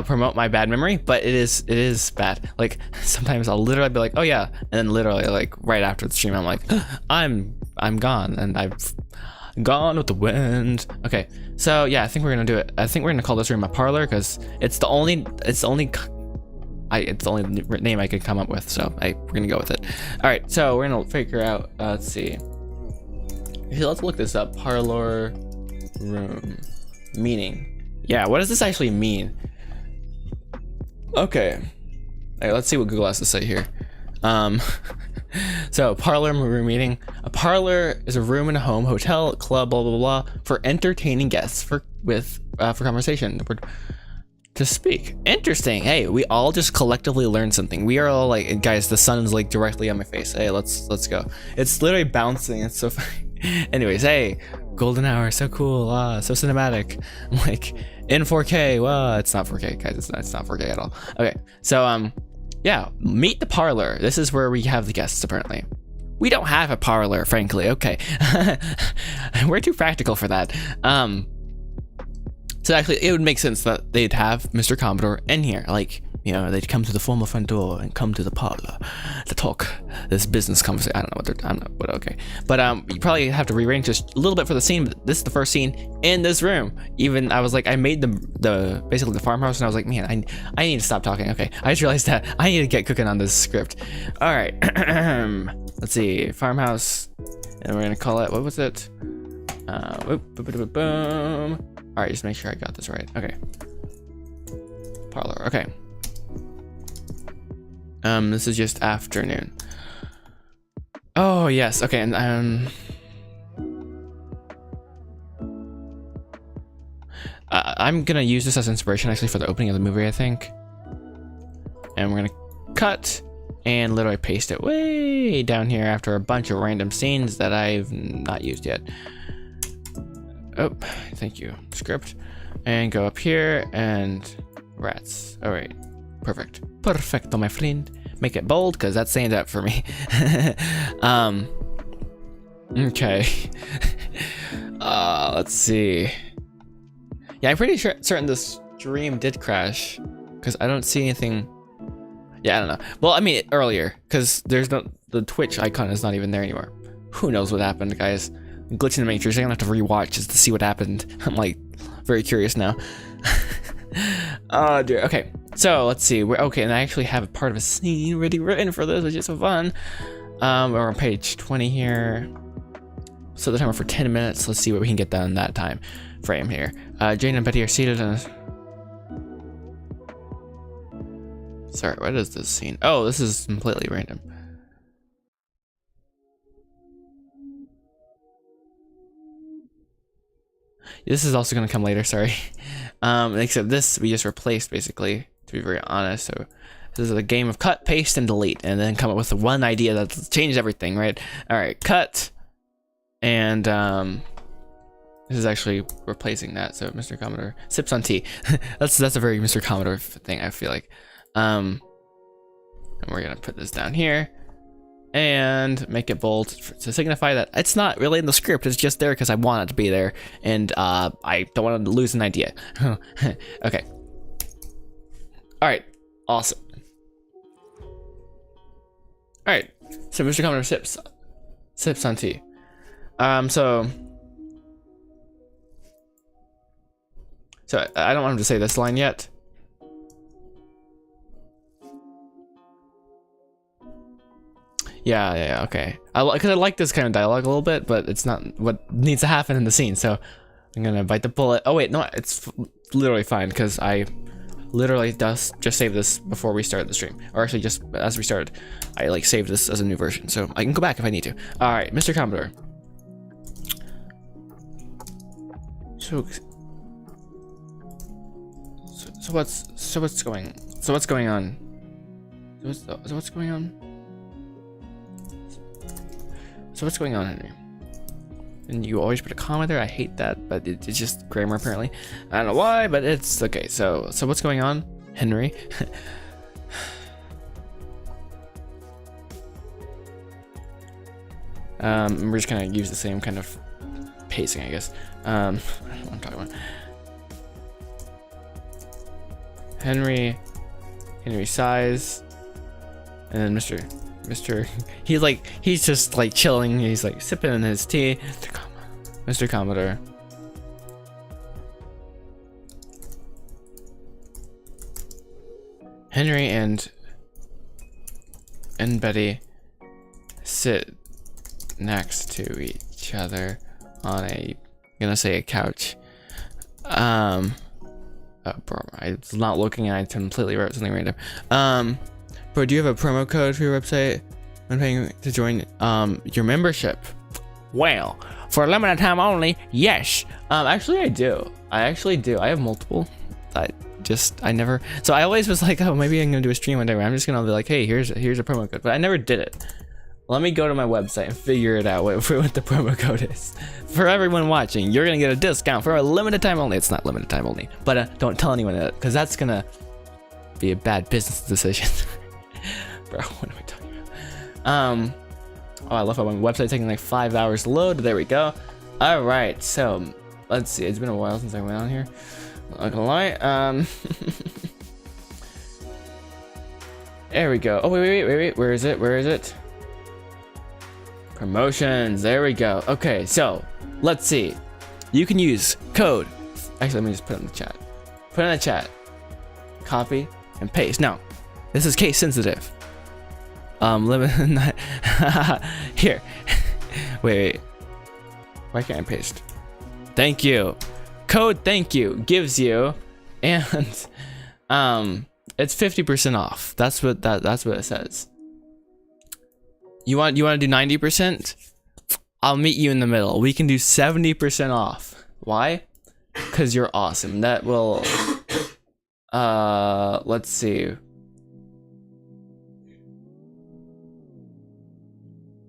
promote my bad memory, but it is bad. Like sometimes I'll literally be like, oh yeah, and then literally like right after the stream I'm like, I'm gone, and I've gone with the wind. Okay, so yeah, I think we're gonna do it. I think we're gonna call this room a parlor because it's the only name I could come up with, so we're gonna go with it. All right, so we're gonna figure out. Let's see. Let's look this up. Parlor room meaning. Yeah, what does this actually mean? Okay. All right, let's see what Google has to say here. So parlor room meeting. A parlor is a room in a home, hotel, club, blah blah blah, for entertaining guests for conversation. To speak. Interesting. Hey, we all just collectively learned something. We are all like, guys, the sun is like directly on my face. Hey, let's go. It's literally bouncing. It's so funny. Anyways, hey, golden hour, so cool. So cinematic. I'm like in 4K. Well, it's not 4K, guys. It's not 4K at all. Okay, so yeah, meet the parlor. This is where we have the guests. Apparently, we don't have a parlor, frankly. Okay, we're too practical for that. So actually, it would make sense that they'd have Mr. Commodore in here. Like, you know, they'd come to the formal front door and come to the parlor to talk this business conversation. I don't know what okay. But you probably have to rearrange just a little bit for the scene. But this is the first scene in this room. Even I was like, I made basically the farmhouse, and I was like, man, I need to stop talking. Okay, I just realized that I need to get cooking on this script. All right, let's see, farmhouse, and we're gonna call it, what was it? Boom. All right, just make sure I got this right. Okay. Parlor. Okay. This is just afternoon. Oh yes, okay, and I'm gonna use this as inspiration actually for the opening of the movie, I think. And we're gonna cut and literally paste it way down here after a bunch of random scenes that I've not used yet. Oh, thank you, script. And go up here and rats. All right, perfect. Perfecto, my friend. Make it bold, because that stands out for me. Okay. Let's see. Yeah, I'm pretty sure certain this stream did crash, because I don't see anything. Yeah, I don't know. Well, I mean, earlier, because there's no, the Twitch icon is not even there anymore. Who knows what happened, guys? Glitch in the Matrix. I'm gonna have to rewatch just to see what happened. I'm like very curious now. Oh dear. Okay, so let's see. We're okay, and I actually have a part of a scene already written for this, which is so fun. We're on page 20 here. So the timer for 10 minutes. Let's see what we can get done in that time frame here. Jane and Betty are seated in a... Sorry, what is this scene? Oh, this is completely random. This is also going to come later, sorry. Except this we just replaced, basically, to be very honest. So this is a game of cut, paste, and delete, and then come up with the one idea that's changed everything, right? All right, cut, and this is actually replacing that. So Mr. Commodore sips on tea. that's a very Mr. Commodore thing, I feel like. And we're gonna put this down here and make it bold to signify that it's not really in the script, it's just there because I want it to be there, and I don't want to lose an idea. Okay. All right, awesome. All right, so Mr. Commodore sips on tea. So I don't want him to say this line yet. Yeah, okay. Because I like this kind of dialogue a little bit, but it's not what needs to happen in the scene. So I'm gonna bite the bullet. Oh wait, no, it's literally fine because I literally just saved this before we started the stream, or actually just as we started, I like saved this as a new version, so I can go back if I need to. All right, Mr. Commodore. So what's going on? So what's going on? So what's going on, Henry? And you always put a comma there. I hate that, but it's just grammar apparently. I don't know why, but it's okay. So what's going on, Henry? We're just gonna use the same kind of pacing, I guess. I don't know what I'm talking about. Henry sighs, and then Mr. he's just like chilling. He's like sipping in his tea. Mr. Commodore. Henry and Betty sit next to each other on I'm gonna say a couch. Oh, bro, I was not looking at it. I completely wrote something random. Bro, do you have a promo code for your website when paying to join your membership? Well, for a limited time only, yes. Actually, I do. I have multiple. I never. So I always was like, oh, maybe I'm gonna do a stream one day where I'm just gonna be like, hey, here's a promo code, but I never did it. Let me go to my website and figure it out what the promo code is. For everyone watching, you're gonna get a discount for a limited time only. It's not limited time only, but don't tell anyone that, because that's gonna be a bad business decision. Bro, what am I talking about? Oh, I love how my website taking like 5 hours to load. There we go. All right, so let's see. It's been a while since I went on here. I'm not gonna lie. There we go. Oh wait. Where is it? Promotions. There we go. Okay, so let's see. You can use code. Actually, let me just put it in the chat. Put it in the chat. Copy and paste. Now, this is case sensitive. Here. Wait. Why can't I paste? Thank you. Code thank you gives you, and It's 50% off. That's what it says. You want to do 90%? I'll meet you in the middle. We can do 70% off. Why? Because you're awesome. That will let's see.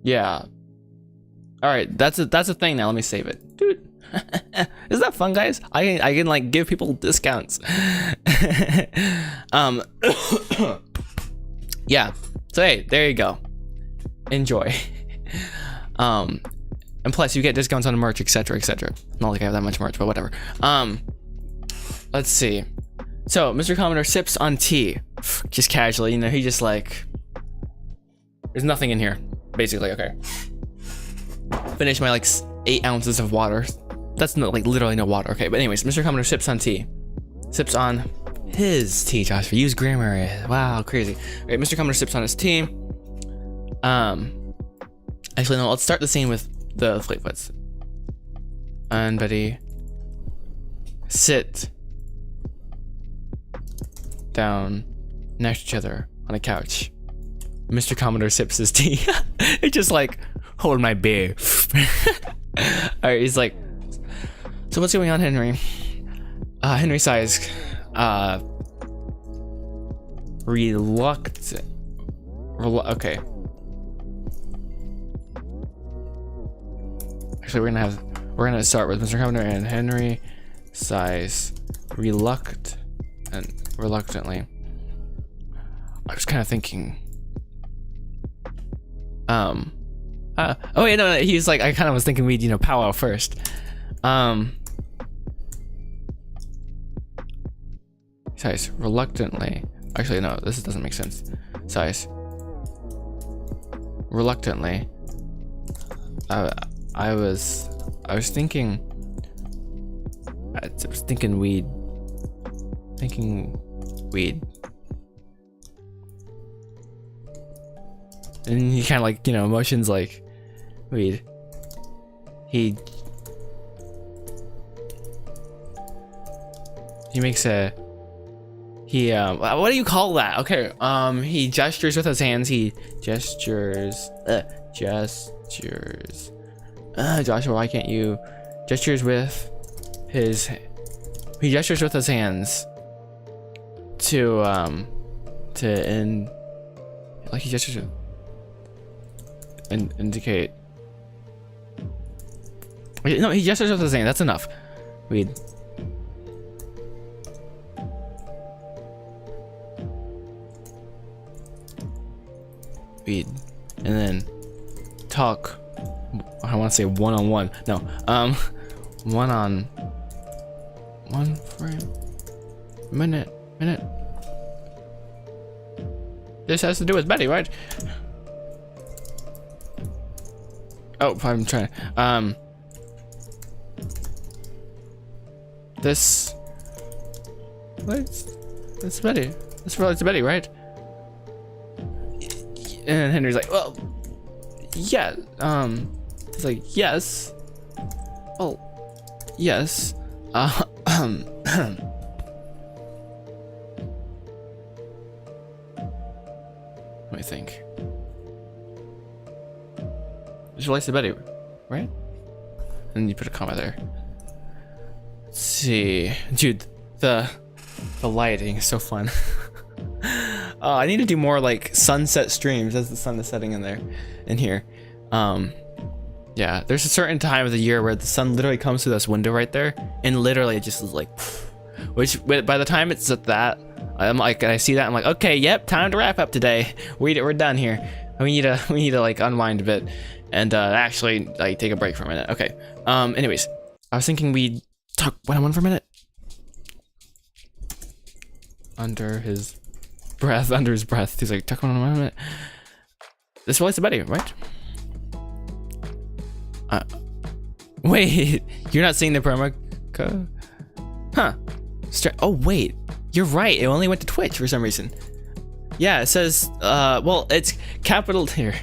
Yeah. All right, that's a thing now. Let me save it. Dude. Isn't that fun, guys? I can like give people discounts. Yeah. So hey, there you go. Enjoy. And plus you get discounts on merch, etc., etc. Not like I have that much merch, but whatever. Let's see. So Mr. Commodore sips on tea, just casually. You know, he just like, there's nothing in here, basically. Okay. Finish my like 8 ounces of water. That's not like literally no water. Okay, but anyways, Mr. Commodore sips on tea. Sips on his tea, Josh. Use grammar. Wow, crazy. Okay, Mr. Commodore sips on his tea. Actually, no. Let's start the scene with the Fleetfoots. And Betty, sit down next to each other on a couch. Mr. Commodore sips his tea. It's just like, hold my beer. Alright, he's like, so what's going on, Henry? Henry sighs, reluctant. Okay. Actually, we're gonna start with Mr. Commodore and Henry sighs reluctantly. I was kind of thinking. Oh wait, no, he's like, I kind of was thinking we'd, powwow first. Sighs reluctantly. Actually, no, this doesn't make sense. Sighs reluctantly. I was thinking weed. And he kind of like, emotions like weed. He makes a, what do you call that? Okay, he gestures with his hands. He gestures. Joshua, why can't you? Gestures with his. He gestures with his hands. To end. Like he gestures to indicate. No, he gestures with his hand. That's enough. Weed. And then talk. I want to say one-on-one. No, one frame. Minute. This has to do with Betty, right? Oh, I'm trying. This. It's Betty. This relates to Betty, right? And Henry's like, well, yeah. He's like, yes. Oh, yes. Let me think. This relates to Betty, right? And you put a comma there. Let's see, dude. The lighting is so fun. I need to do more like sunset streams as the sun is setting in here. Yeah, there's a certain time of the year where the sun literally comes through this window right there, and literally it just is like, which by the time it's at that, I'm like, and I see that, I'm like, okay, yep, time to wrap up today. We're done here. We need to like unwind a bit and actually like take a break for a minute. Okay. Anyways, I was thinking we'd talk one-on-one for a minute. Under his breath, he's like, talk one-on-one a minute. This relates to Betty, right? Wait, you're not seeing the promo code? Huh. Oh, wait. You're right. It only went to Twitch for some reason. Yeah, it says, well, it's capital here.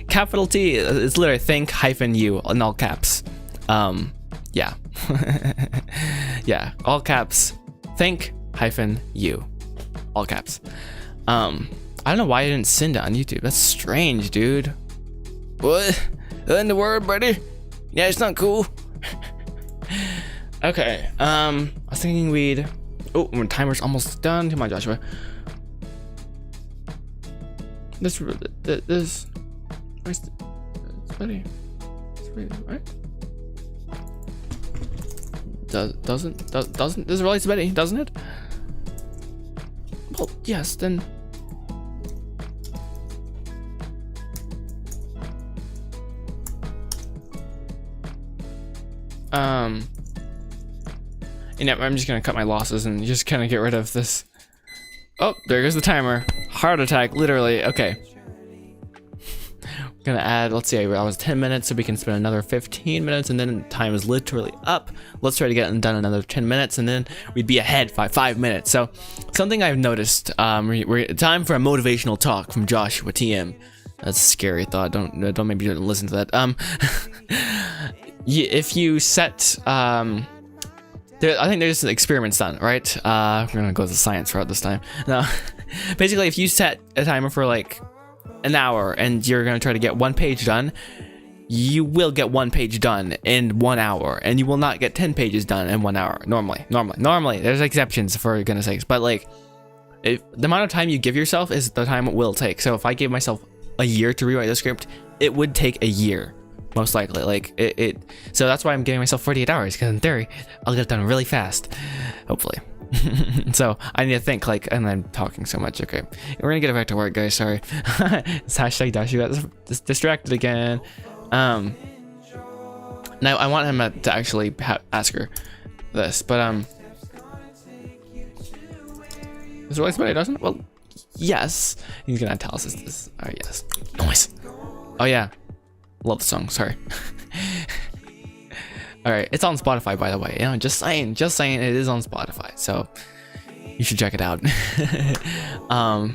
Capital T, it's literally think -u in all caps. Yeah. Yeah, all caps, think -u. all caps. I don't know why I didn't send it on YouTube. That's strange, dude. What in the world, buddy? Yeah, it's not cool. Okay. I was thinking we'd. Oh, my timer's almost done. Come on, Joshua. This. Where's the? It's buddy. What? Doesn't this relates to Betty, doesn't it? Well, yes, then. You know, I'm just gonna cut my losses and just kind of get rid of this. Oh, there goes the timer. Heart attack, literally. Okay. Gonna add, let's see, I was 10 minutes, so we can spend another 15 minutes, and then time is literally up. Let's try to get it done another 10 minutes, and then we'd be ahead by 5 minutes. So, something I've noticed, we're time for a motivational talk from Joshua TM. That's a scary thought. Don't maybe don't listen to that. If you set, I think there's experiments done, right? We're gonna go the science route this time. No, basically, if you set a timer for like an hour and you're gonna try to get 1 page done, you will get 1 page done in 1 hour, and you will not get 10 pages done in 1 hour. Normally, there's exceptions for goodness sakes, but like, if the amount of time you give yourself is the time it will take. So if I gave myself a year to rewrite the script, it would take a year, most likely. Like so that's why I'm giving myself 48 hours, because in theory, I'll get it done really fast, hopefully. So I need to think, like, and I'm talking so much. Okay, we're gonna get back to work, guys. Sorry. It's hashtag Dash. You got distracted again. Now I want him to actually ask her this, but is it somebody doesn't? Well, yes. He's gonna tell us this. Oh yes. Noise. Oh yeah. Love the song. Sorry. All right, it's on Spotify, by the way. You know, just saying, it is on Spotify, so you should check it out. My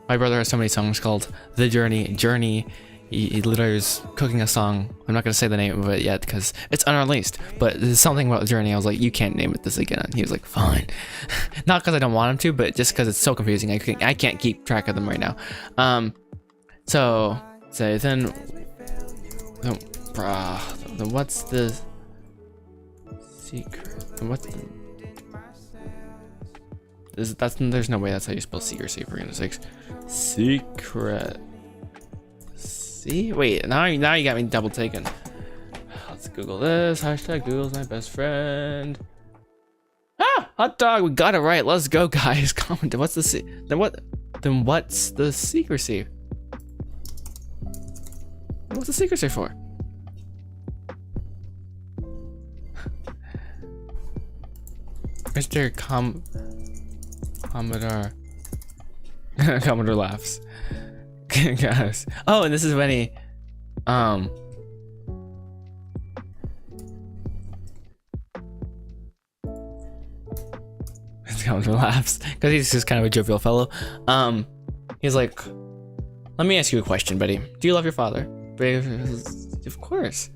brother has so many songs called The Journey. He literally is cooking a song. I'm not gonna say the name of it yet because it's unreleased, but there's something about Journey. I was like, you can't name it this again. And he was like, fine. Not because I don't want him to, but just because it's so confusing. I can't keep track of them right now. So then, what's the secret? What's the... there's no way that's how you spell secrecy, for goodness sakes. Secret. See? Wait, now you got me double taken. Let's Google this. Hashtag Google's my best friend. Ah! Hot dog, we got it right. Let's go, guys. Comment. What's the then what's the secrecy? What's the secrecy for? Mr. Commodore. Commodore laughs. Guys. Oh, and this is when he Commodore laughs because he's just kind of a jovial fellow. He's like, let me ask you a question, buddy. Do you love your father? Of course.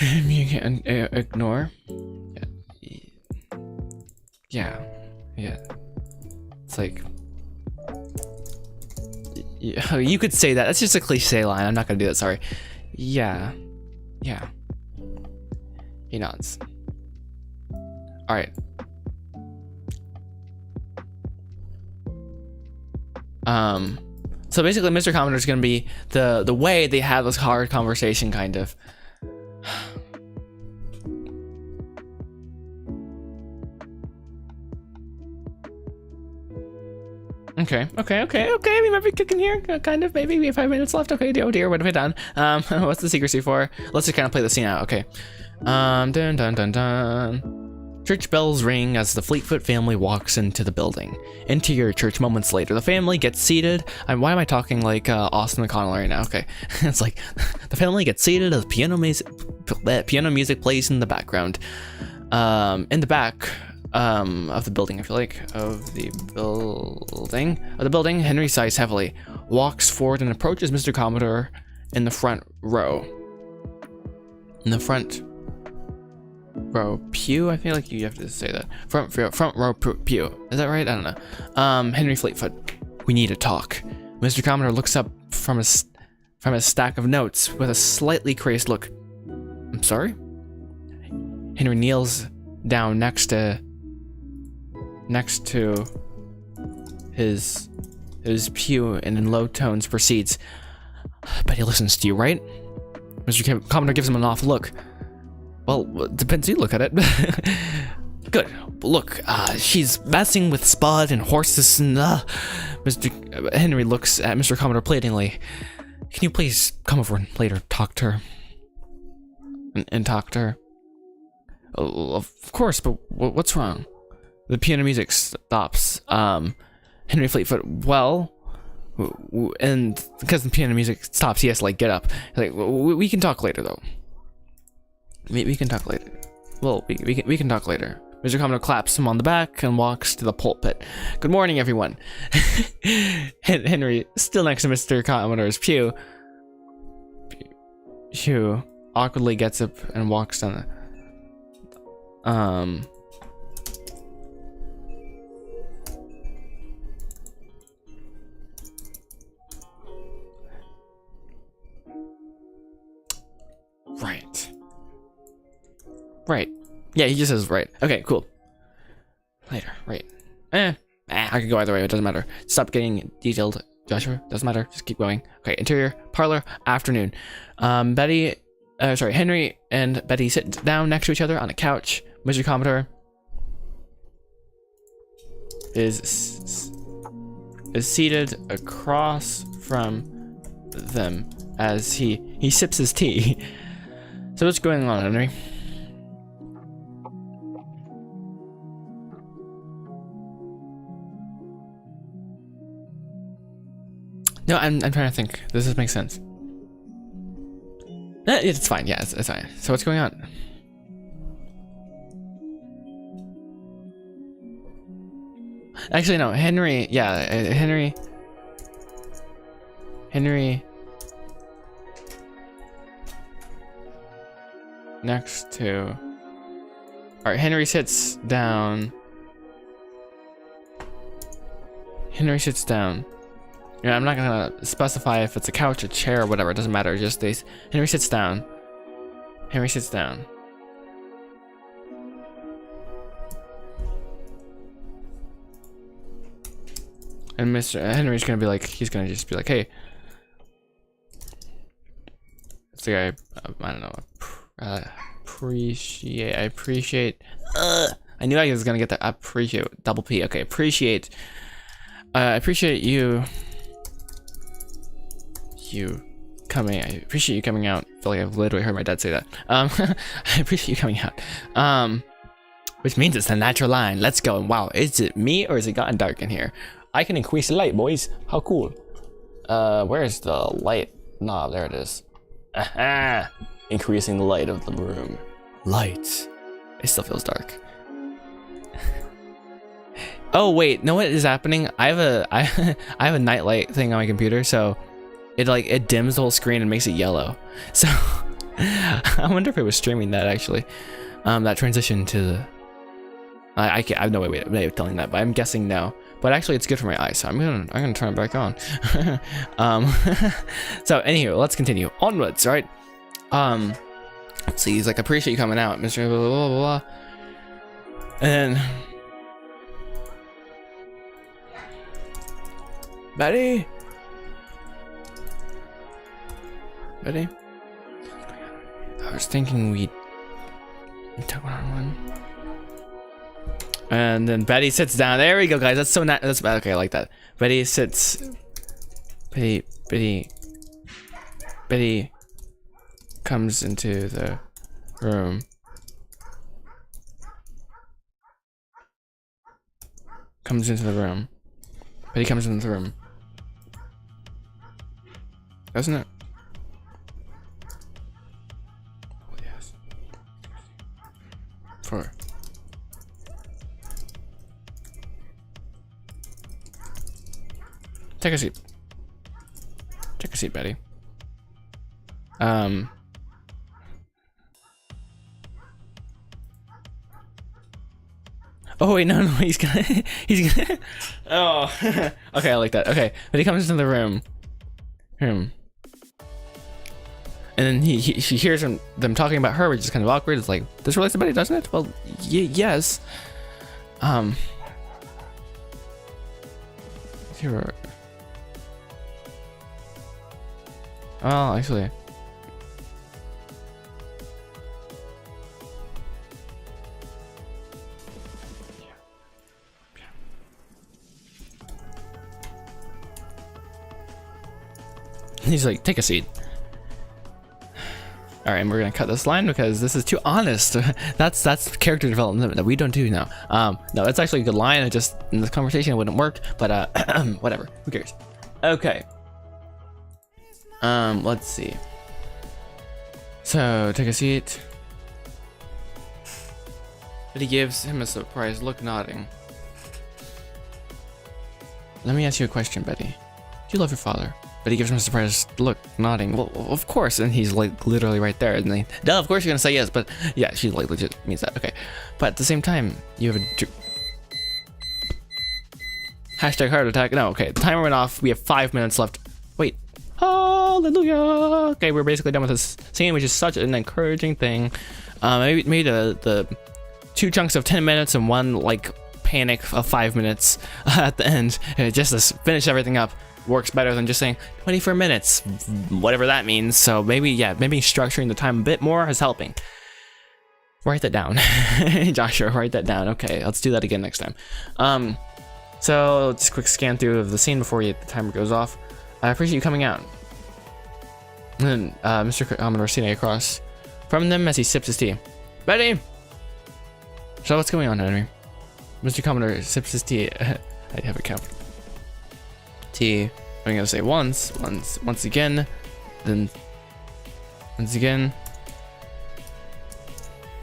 You can't ignore. Yeah. It's like, yeah, you could say that. That's just a cliche line. I'm not gonna do that. Sorry. Yeah. He nods. All right. So basically, Mr. Commodore is gonna be the way they have this hard conversation, kind of. Okay. We might be cooking here, kind of. Maybe we have 5 minutes left. Okay. Oh dear, what have I done? What's the secrecy for? Let's just kind of play the scene out. Okay. Dun. Church bells ring as the Fleetfoot family walks into the building. Interior church moments later. The family gets seated. Why am I talking like Austin McConnell right now? Okay. It's like the family gets seated as piano music plays in the background. In the back of the building, I feel like, of the building, Henry sighs heavily, walks forward and approaches Mr. Commodore in the front row. Pew pew? I feel like you have to say that. Front row pew. Is that right? I don't know. Henry Fleetfoot. We need to talk. Mr. Commodore looks up from his stack of notes with a slightly crazed look. I'm sorry? Henry kneels down next to his pew and in low tones proceeds. But he listens to you, right? Mr. Commodore gives him an off look. Well, it depends who you look at it. Good. Look, she's messing with Spud and horses and Mr. Henry looks at Mr. Commodore pleadingly. Can you please come over and later talk to her? And talk to her? Oh, of course, but what's wrong? The piano music stops. Henry Fleetfoot, well, and because the piano music stops, he has to like get up. Like, we can talk later though. We can talk later. Well, we can talk later. Mr. Commodore claps him on the back and walks to the pulpit. Good morning, everyone. Henry, still next to Mr. Commodore's pew, awkwardly gets up and walks down the... Right. Yeah, he just says right. Okay, cool. Later, right. I could go either way, it doesn't matter. Stop getting detailed, Joshua. Doesn't matter, just keep going. Okay, interior, parlor, afternoon. Henry and Betty sit down next to each other on a couch. Mr. Commodore is seated across from them as he sips his tea. So what's going on, Henry? No, I'm trying to think. Does this make sense? It's fine. Yeah, it's fine. So what's going on? Actually, no. Henry. Yeah, Henry. Next to. All right. Henry sits down. Yeah, I'm not gonna specify if it's a couch, a chair, or whatever. It doesn't matter. Just this. Henry sits down. And Mr. Henry's gonna be like, he's gonna just be like, hey. It's the guy. I don't know. I appreciate. I knew I was gonna get that. Appreciate. Double P. Okay. Appreciate. I appreciate you coming. I appreciate you coming out. I feel like I've literally heard my dad say that. I appreciate you coming out. Which means it's the natural line. Let's go. And wow, is it me or is it gotten dark in here? I can increase the light, boys. How cool. Where's the light knob? There it is. Aha! Increasing the light of the room. Light. It still feels dark. Oh wait, know what is happening? I have a nightlight thing on my computer, so it dims the whole screen and makes it yellow. So I wonder if it was streaming that actually. That transition to the I have no way of telling that, but I'm guessing no. But actually it's good for my eyes, so I'm gonna turn it back on. So anywho, let's continue. Onwards, right? So he's like, appreciate you coming out, Mr. Blah blah blah blah. And Betty? I was thinking we'd talk one-on-one. And then Betty sits down. There we go, guys. That's so nice. That's okay. I like that. Betty comes into the room. Betty comes into the room. Doesn't it? Oh, yes. For. Take a seat. Take a seat, Betty. Oh wait, no, he's gonna, he's gonna. Oh, okay, I like that. Okay, but he comes into the room. And then she hears them talking about her, which is kind of awkward. It's like, this relates to Betty, doesn't it? Well, yes. Here. Oh, actually. He's like, take a seat. All right, and we're gonna cut this line because this is too honest. that's character development that we don't do now. No, it's actually a good line. It just in this conversation it wouldn't work, but whatever. Who cares? Okay. Let's see. So take a seat. But he gives him a surprised look, nodding. Let me ask you a question, Betty. Do you love your father? But he gives him a surprised look, nodding. Well, of course. And he's like literally right there. And they, duh, of course you're gonna say yes. But yeah, she like legit means that. Okay. But at the same time, you have a hashtag heart attack. No, okay. The timer went off. We have 5 minutes left. Wait. Hallelujah. Okay, we're basically done with this scene, which is such an encouraging thing. Maybe the 2 chunks of 10 minutes and 1 like panic of 5 minutes at the end, just to finish everything up. Works better than just saying 24 minutes, whatever that means. So maybe structuring the time a bit more is helping. Write that down. Joshua, write that down. Okay, let's do that again next time. So just a quick scan through of the scene before the timer goes off. I appreciate you coming out. And then Mr. Commodore sitting across from them as he sips his tea. Betty! So what's going on, Henry? Mr. Commodore sips his tea. I have a count. Tea. I'm gonna say once again, then once again.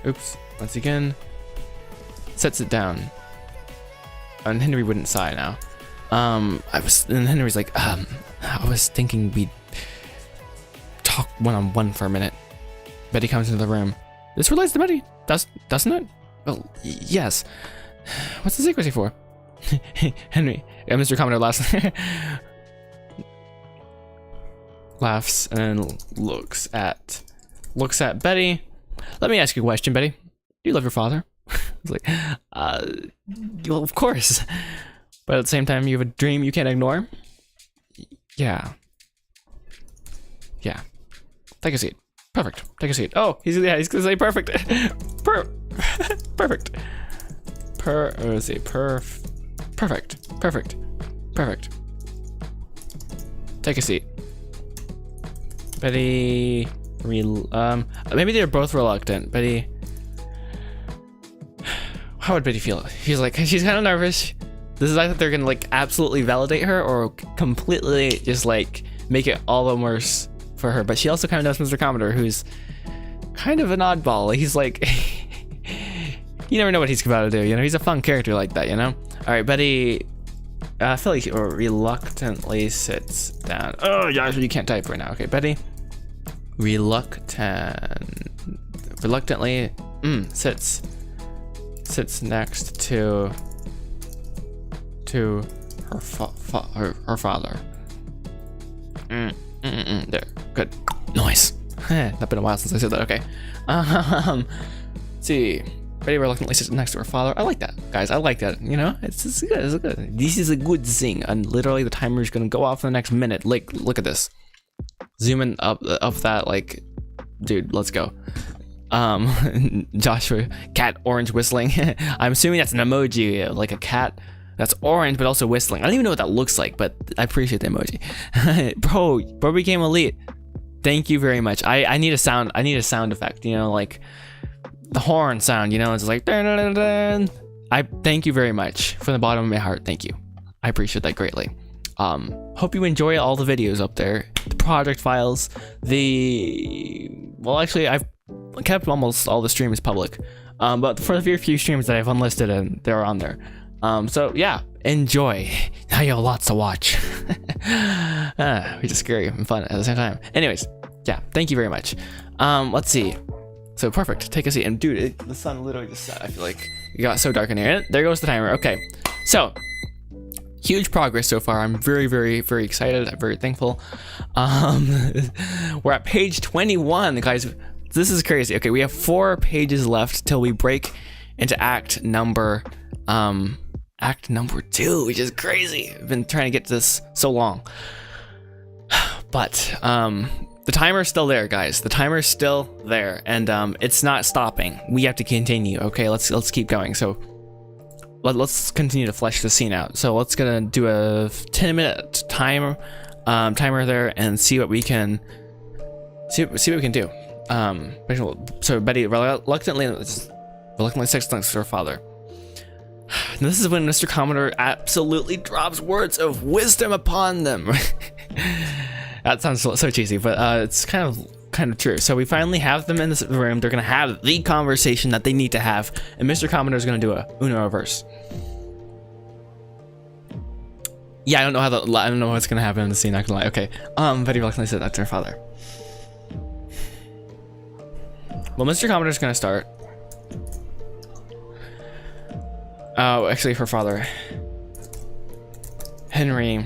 Oops, once again. Sets it down. And Henry wouldn't sigh now. And Henry's like, I was thinking we'd talk one-on-one for a minute. Betty comes into the room. This relates to Betty, doesn't it? Well, yes. What's the secrecy for? Henry, Mr. Commodore laughs and looks at Betty. Let me ask you a question, Betty. Do you love your father? It's like, well, of course. But at the same time, you have a dream you can't ignore. Yeah. Take a seat. Perfect. Take a seat. Oh, he's gonna say perfect. Perfect. Let's see. Perfect. Take a seat. Betty, maybe they're both reluctant. Betty, how would Betty feel? She's kind of nervous. This is either they're gonna like absolutely validate her or completely just like make it all the worse for her. But she also kind of knows Mr. Commodore, who's kind of an oddball. Like, he's like, you never know what he's about to do. You know, he's a fun character like that. You know. All right, Betty. I feel like reluctantly sits down. Oh, Josh, you can't type right now. Okay, Betty. Reluctantly sits next to her father. There, good. Nice. Not been a while since I said that. Okay. Let's see. Betty reluctantly sits next to her father. I like that, guys. I like that. You know, it's good. It's good. This is a good thing. And literally, the timer is gonna go off in the next minute. Like, look at this. Zoom in up that. Like, dude, let's go. Joshua, cat orange whistling. I'm assuming that's an emoji, like a cat that's orange but also whistling. I don't even know what that looks like, but I appreciate the emoji. Bro became elite. Thank you very much. I need a sound. I need a sound effect. You know, like the horn sound. You know, it's like dun, dun, dun, dun. I thank you very much from the bottom of my heart. Thank you. I appreciate that greatly. Hope you enjoy all the videos up there, the project files, well, actually, I've kept almost all the streams public, but for the very few streams that I've unlisted, and they're on there. So yeah, enjoy. Now you have lots to watch. Which is scary and fun at the same time. Anyways, yeah, thank you very much. Let's see. So perfect. Take a seat. And dude, the sun literally just set. I feel like it got so dark in here. And there goes the timer. Okay. So huge progress so far. I'm very, very, very excited. I'm very thankful. We're at page 21, guys. This is crazy. Okay, we have 4 pages left till we break into act number 2, which is crazy. I've been trying to get to this so long. But the timer's still there, guys. The timer's still there, and it's not stopping. We have to continue. Okay, let's keep going. So let's continue to flesh the scene out. So let's gonna do a 10-minute timer there and see what we can do. So Betty reluctantly sits to her father. And this is when Mr. Commodore absolutely drops words of wisdom upon them. That sounds so cheesy, but it's kind of true. So we finally have them in this room. They're gonna have the conversation that they need to have, and Mr. Commodore is gonna do a Uno reverse. Yeah, I don't know what's gonna happen in the scene. Not gonna lie. Okay. Betty reluctantly said that to her father. Well, Mr. Commodore's gonna start. Oh, actually, her father, Henry.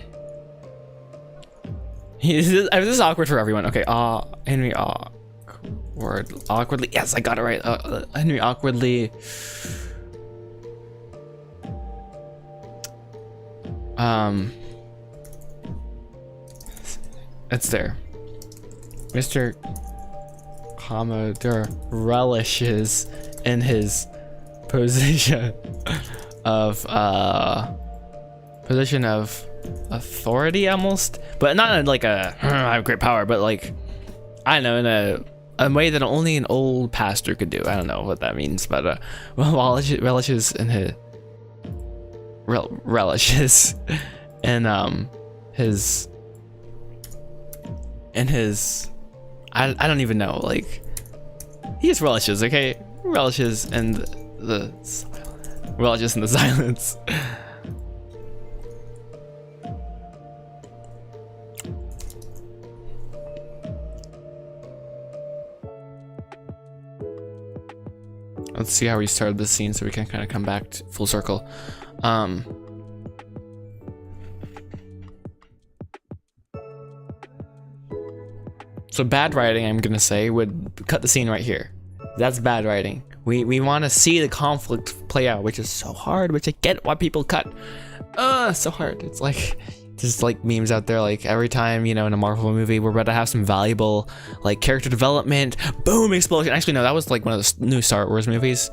This is awkward for everyone. Okay, Henry awkwardly. Yes, I got it right. Henry awkwardly. It's there. Mr. Commodore relishes in his position of authority, almost, but not in like I have great power, but like, I don't know, in a way that only an old pastor could do. I don't know what that means, but relishes in his relishes in his I don't even know, like, he just relishes, okay? Relishes in the silence. Let's see how we started this scene so we can kind of come back to full circle. So bad writing, I'm gonna say, would cut the scene right here. That's bad writing. We want to see the conflict play out, which is so hard, which I get why people cut. So hard. It's like, just like memes out there, like every time, you know, in a Marvel movie, we're about to have some valuable, like, character development, boom, explosion. Actually, no, that was like one of the new Star Wars movies.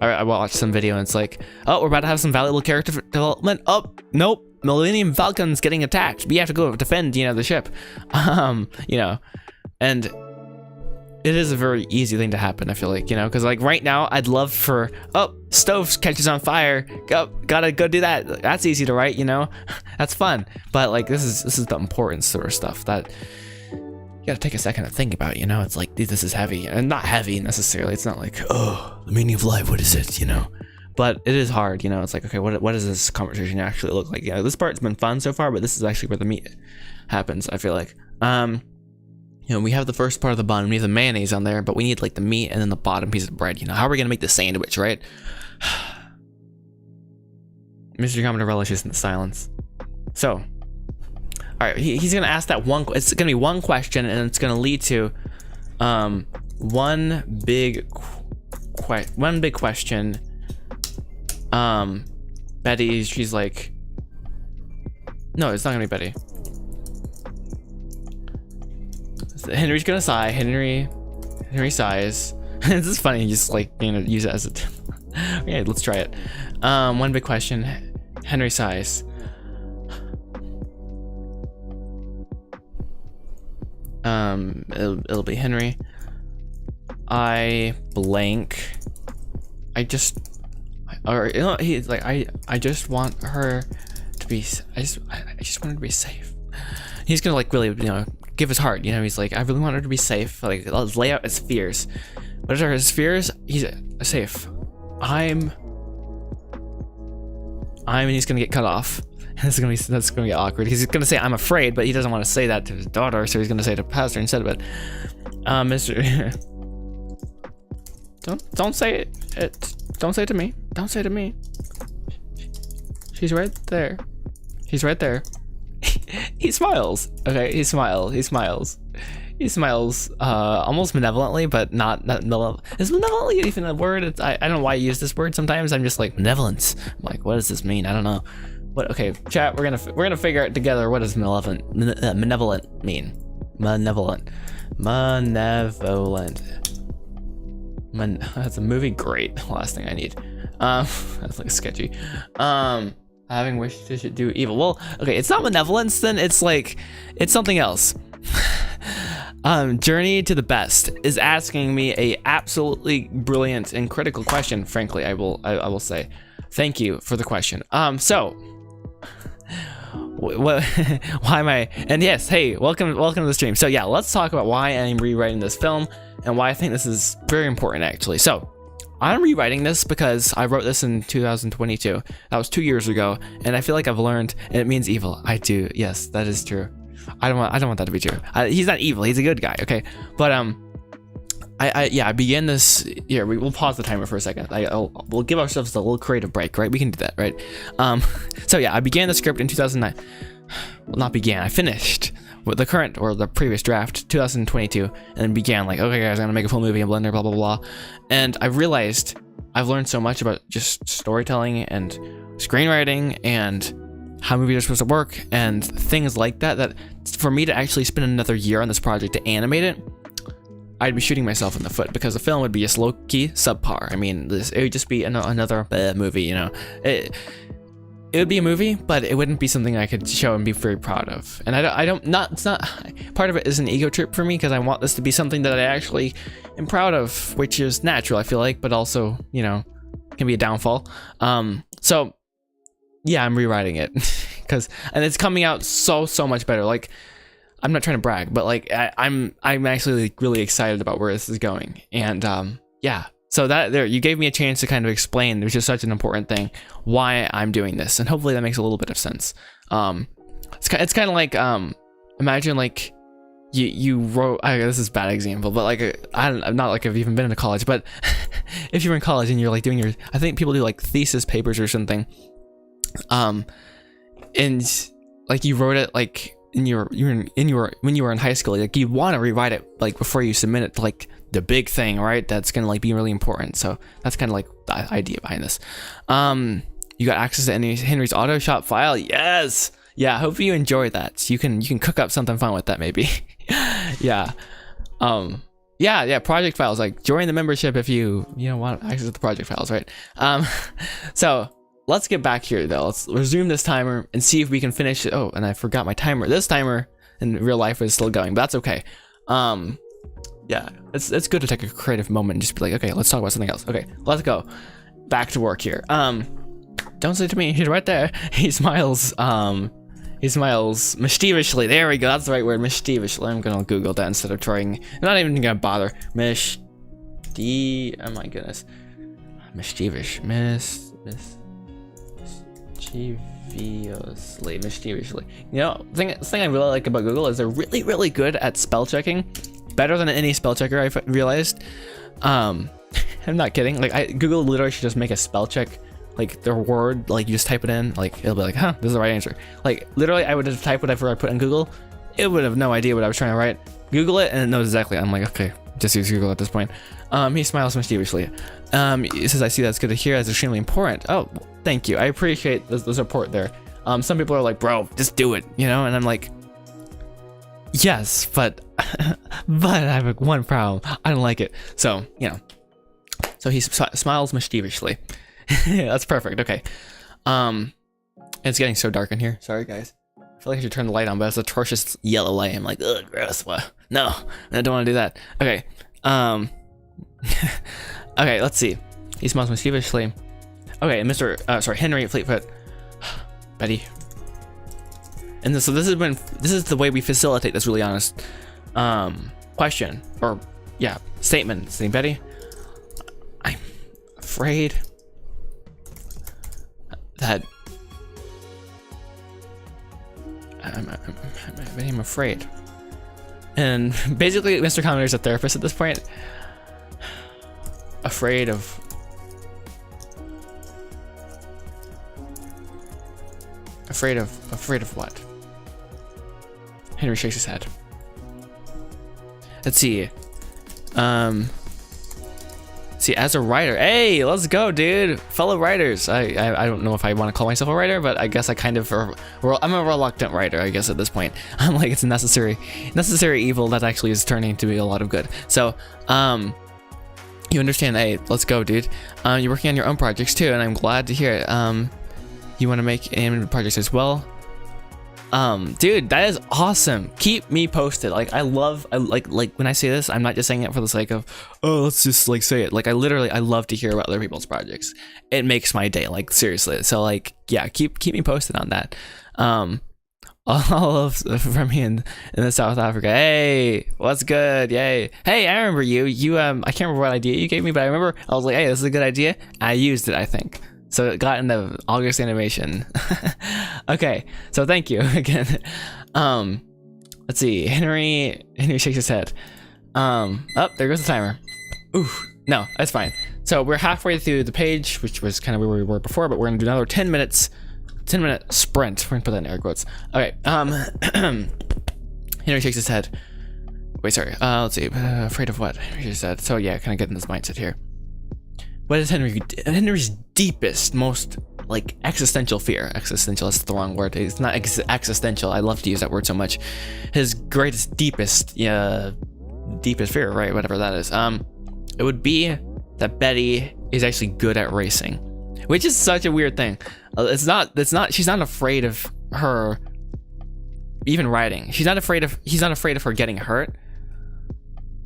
I watched some video and it's like, oh, we're about to have some valuable character development. Oh, nope, Millennium Falcon's getting attacked. We have to go defend, you know, the ship. You know, and it is a very easy thing to happen, I feel like, you know, because like right now I'd love for, oh, stove catches on fire, gotta go do that. That's easy to write, you know. That's fun. But like this is the important sort of stuff that you gotta take a second to think about, you know. It's like, this is heavy, and not heavy necessarily. It's not like, oh, the meaning of life, what is it, you know? But it is hard, you know. It's like, okay, what does this conversation actually look like? Yeah, this part's been fun so far, but this is actually where the meat happens, I feel like. You know, we have the first part of the bun, we have the mayonnaise on there, but we need like the meat and then the bottom piece of bread. You know, how are we gonna make the sandwich, right? Mr. Commodore relishes in the silence. So, all right, he's gonna ask that one. It's gonna be one question, and it's gonna lead to one big question. Betty, she's like, no, it's not gonna be Betty. Henry's gonna sigh. Henry sighs. This is funny. Just like, you know, use it as a. Okay, let's try it. One big question. Henry sighs. It'll be Henry. I blank. Or you know, he's like, I just want her to be. I just want her to be safe. He's gonna like really, you know, give his heart, you know. He's like, I really want her to be safe. Like, let's lay out his fears. What are his fears? He's safe. And he's gonna get cut off. That's gonna get awkward. He's gonna say, I'm afraid, but he doesn't want to say that to his daughter, so he's gonna say it to pastor instead of it. Don't say it. Don't say it to me. Don't say it to me. She's right there. He's right there. He smiles. Okay, he smiles. He smiles. He smiles almost benevolently, but not malevolent. Is benevolently even a word? I don't know why I use this word sometimes. I'm just like, benevolence. I'm like, what does this mean? I don't know. What? Okay, chat. We're gonna figure out together what does benevolent mean. Malevolent. That's a movie. Great. Last thing I need. That's like sketchy. Having wished to do evil. Well, okay, it's not benevolence then. It's like, it's something else. Journey to the Best is asking me a absolutely brilliant and critical question. Frankly, I will say, thank you for the question. So, what? Why am I? And yes, hey, welcome to the stream. So yeah, let's talk about why I'm rewriting this film and why I think this is very important actually. So, I'm rewriting this because I wrote this in 2022. That was 2 years ago, and I feel like I've learned, and it means evil. I do. Yes, that is true. I don't want that to be true. He's not evil. He's a good guy. Okay, but I began this. Here, we'll pause the timer for a second. We'll give ourselves a little creative break, right? We can do that, right? So yeah, I began the script in 2009. Well, not began. I finished with the current or the previous draft, 2022, and then began like, okay, guys, I'm gonna make a full movie in Blender, blah blah blah. And I realized I've learned so much about just storytelling and screenwriting and how movies are supposed to work and things like that, that for me to actually spend another year on this project to animate it, I'd be shooting myself in the foot because the film would be just low-key subpar. I mean, it would just be another movie, you know. It would be a movie, but it wouldn't be something I could show and be very proud of. And it's not, part of it is an ego trip for me because I want this to be something that I actually am proud of, which is natural, I feel like, but also, you know, can be a downfall. So yeah, I'm rewriting it and it's coming out so much better. Like, I'm not trying to brag, but like I'm actually like really excited about where this is going. And yeah, so that there, you gave me a chance to kind of explain, which is such an important thing, why I'm doing this, and hopefully that makes a little bit of sense. It's kind of like imagine like you wrote, this is a bad example, but like I'm not like I've even been in college, but if you're in college and you're like doing your, I think people do like thesis papers or something, and like you wrote it like when you were in high school, like you want to rewrite it like before you submit it to like the big thing, right? That's gonna like be really important. So that's kind of like the idea behind this. You got access to Henry's auto shop file. Yes. Yeah, hope you enjoy that. You can cook up something fun with that maybe. Yeah. Yeah, project files, like join the membership if you want access to the project files, right? So let's get back here though. Let's resume this timer and see if we can finish it. Oh, and I forgot my timer. This timer in real life is still going, but that's okay. Yeah, it's good to take a creative moment and just be like, okay, let's talk about something else. Okay, let's go back to work here. Don't say it to me. He's right there. He smiles. He smiles mischievously. There we go. That's the right word, mischievously. I'm gonna Google that instead of trying. I'm not even gonna bother. Oh my goodness. Mischievously. Mischievously. You know, the thing I really like about Google is they're really good at spell checking. Better than any spell checker, I've realized. I'm not kidding. Like Google literally should just make a spell check. Like their word, like you just type it in, like it'll be like, huh, this is the right answer. Like literally, I would just type whatever I put in Google. It would have no idea what I was trying to write. Google it and it knows exactly. I'm like, okay, just use Google at this point. He smiles mischievously. He says, I see that's good to hear. That's extremely important. Oh, thank you. I appreciate the support there. Some people are like, bro, just do it, you know? And I'm like, yes, but I have one problem. I don't like it. So, you know. So he smiles mischievously. That's perfect. Okay. It's getting so dark in here. Sorry, guys. I feel like I should turn the light on, but it's a atrocious yellow light. I'm like, ugh, gross. What? No, I don't want to do that. Okay. Okay, let's see. He smiles mischievously. Okay, Henry Fleetfoot. Betty. And so this is the way we facilitate this really honest question or yeah, statement. See, Betty, I'm afraid that I'm afraid. And basically, Mr. Commoner's a therapist at this point. Afraid of what? Henry shakes his head. Let's see. See, as a writer, hey, let's go, dude. Fellow writers. I don't know if I want to call myself a writer, but I guess I kind of, I'm a reluctant writer, I guess, at this point. I'm like, it's a necessary evil that actually is turning to be a lot of good. So, you understand, hey, let's go, dude. You're working on your own projects too, and I'm glad to hear it. You want to make animated projects as well? Dude, that is awesome. Keep me posted. Like, I like when I say this, I'm not just saying it for the sake of, oh, let's just like say it. Like, I love to hear about other people's projects. It makes my day, like, seriously. So like, yeah, keep me posted on that. All of from me in the South Africa. Hey, what's good? Yay. Hey, I remember you. I can't remember what idea you gave me, but I remember I was like, hey, this is a good idea. I used it, I think. So it got into August animation. Okay, so thank you again. Let's see. Henry shakes his head. Oh, there goes the timer. Oof. No, that's fine. So we're halfway through the page, which was kind of where we were before, but we're gonna do another 10-minute sprint. We're gonna put that in air quotes. Okay. Henry shakes his head. Wait, sorry. Let's see. Afraid of what? Henry shakes his head. So yeah, kind of getting this mindset here. What is Henry's deepest, most like existential fear? Existential, that's the wrong word. It's not existential. I love to use that word so much. His greatest, deepest fear, right? Whatever that is. It would be that Betty is actually good at racing, which is such a weird thing. She's not afraid of her even riding. He's not afraid of her getting hurt.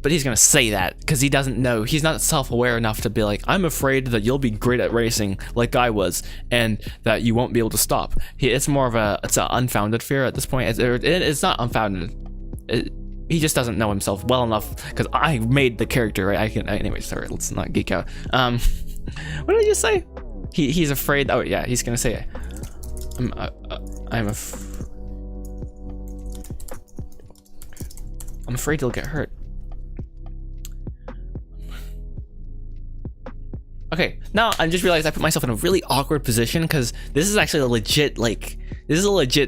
But he's gonna say that because he doesn't know. He's not self-aware enough to be like, I'm afraid that you'll be great at racing like I was, and that you won't be able to stop. It's more of it's an unfounded fear at this point. It's not unfounded. He just doesn't know himself well enough. Because I made the character, right? Anyway, sorry. Let's not geek out. What did I just say? He's afraid. Oh yeah, he's gonna say, I'm afraid you'll get hurt. Okay, now I just realized I put myself in a really awkward position because this is actually a legit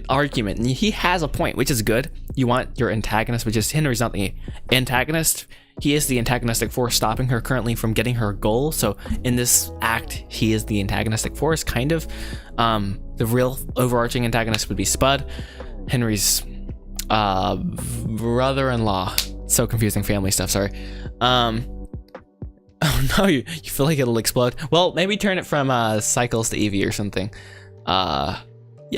argument, and he has a point, which is good. You want your antagonist, which is Henry's not the antagonist. He is the antagonistic force stopping her currently from getting her goal. So in this act, he is the antagonistic force, kind of. The real overarching antagonist would be Spud, Henry's brother-in-law. So confusing, family stuff, sorry. Oh no, you feel like it'll explode? Well, maybe turn it from cycles to Eevee or something. Yeah,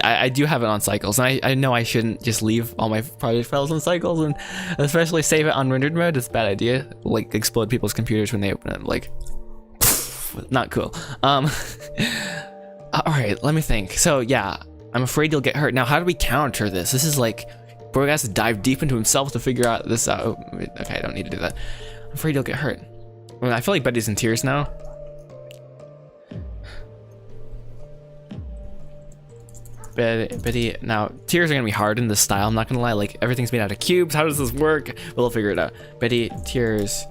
I do have it on cycles, and I know I shouldn't just leave all my project files on cycles, and especially save it on rendered mode. It's a bad idea. Like, explode people's computers when they open it. Like, not cool. All right, let me think. So yeah, I'm afraid you'll get hurt. Now, how do we counter this? This is like, Bro has to dive deep into himself to figure out this out. Oh, okay, I don't need to do that. I'm afraid you'll get hurt. Well, I feel like Betty's in tears now. Betty, now tears are gonna be hard in this style. I'm not gonna lie. Like, everything's made out of cubes. How does this work? We'll figure it out. Betty, tears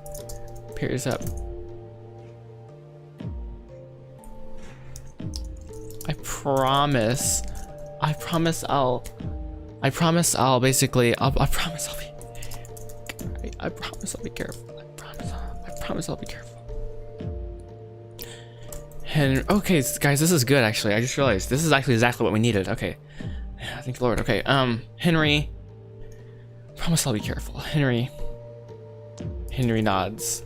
up. I promise I'll basically, I promise I'll be careful. I promise I'll be careful. And okay, guys, this is good actually. I just realized this is actually exactly what we needed. Okay. Yeah, thank the Lord. Okay, Henry. Promise I'll be careful. Henry nods.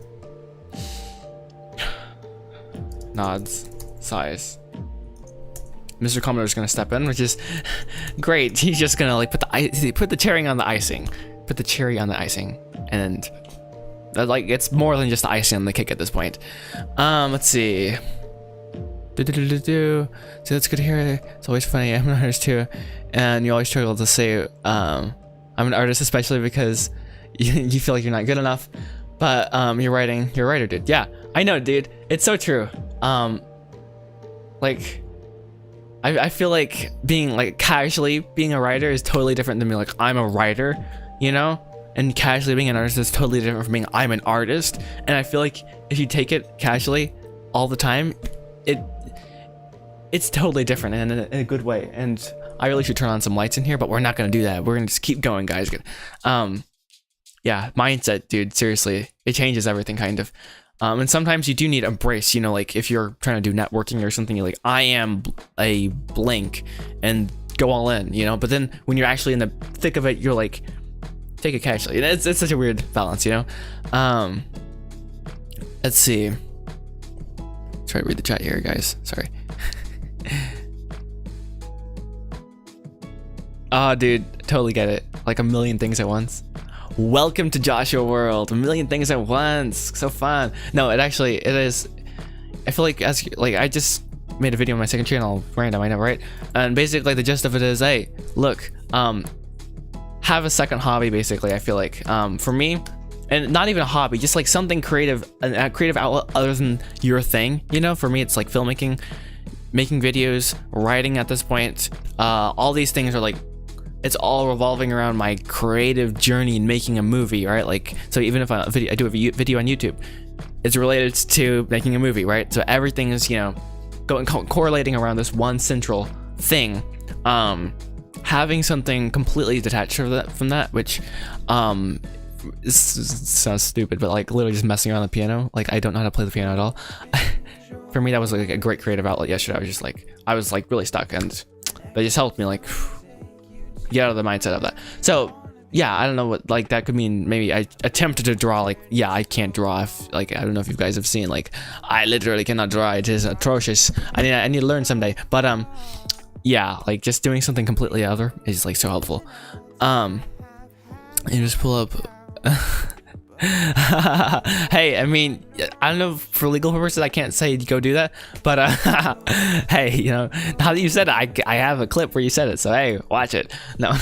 Nods. Sighs. Mr. Commodore's gonna step in, which is great. He's just gonna like put the cherry on the icing. Put the cherry on the icing. And like, it's more than just the icing on the cake at this point. Let's see. So that's good to hear. It's always funny. I'm an artist too, and you always struggle to say I'm an artist, especially because you feel like you're not good enough. But you're a writer, dude. Yeah, I know, dude. It's so true. Like, I feel like being like casually being a writer is totally different than being like, I'm a writer, you know? and casually being an artist is totally different from being I'm an artist. And I feel like if you take it casually all the time, it's totally different and in a good way. And I really should turn on some lights in here, but we're not gonna do that. We're gonna just keep going, guys. Yeah, mindset, dude. Seriously, it changes everything, kind of. And sometimes you do need a brace, you know, like if you're trying to do networking or something, you're like, I am a blank, and go all in, you know. But then when you're actually in the thick of it, you're like, take it casually. It's such a weird balance, you know. Let's see. Try to read the chat here, guys. Sorry. Oh, dude, totally get it. Like a million things at once. Welcome to Joshua World. A million things at once. So fun. No, it is. I feel like I just made a video on my second channel, random, I know, right? And basically the gist of it is, hey, look, have a second hobby. Basically, I feel like for me, and not even a hobby, just like something creative, a creative outlet other than your thing. You know, for me, it's like filmmaking, making videos, writing. At this point, all these things are like, it's all revolving around my creative journey in making a movie, right? Like, so even if I do a video on YouTube, it's related to making a movie, right? So everything is, you know, correlating around this one central thing. Having something completely detached from that, which sounds stupid, but like literally just messing around the piano. Like, I don't know how to play the piano at all. For me, that was like a great creative outlet yesterday. I was like really stuck, and that just helped me like get out of the mindset of that. So yeah, I don't know what like that could mean. Maybe I attempted to draw, like, yeah, I can't draw. Like, I don't know if you guys have seen, like, I literally cannot draw. It is atrocious. I need to learn someday. But yeah, like just doing something completely other is like so helpful. You just pull up. Hey, I mean, I don't know, for legal purposes I can't say go do that, but hey, you know, now that you said it, I have a clip where you said it, so hey, watch it. No.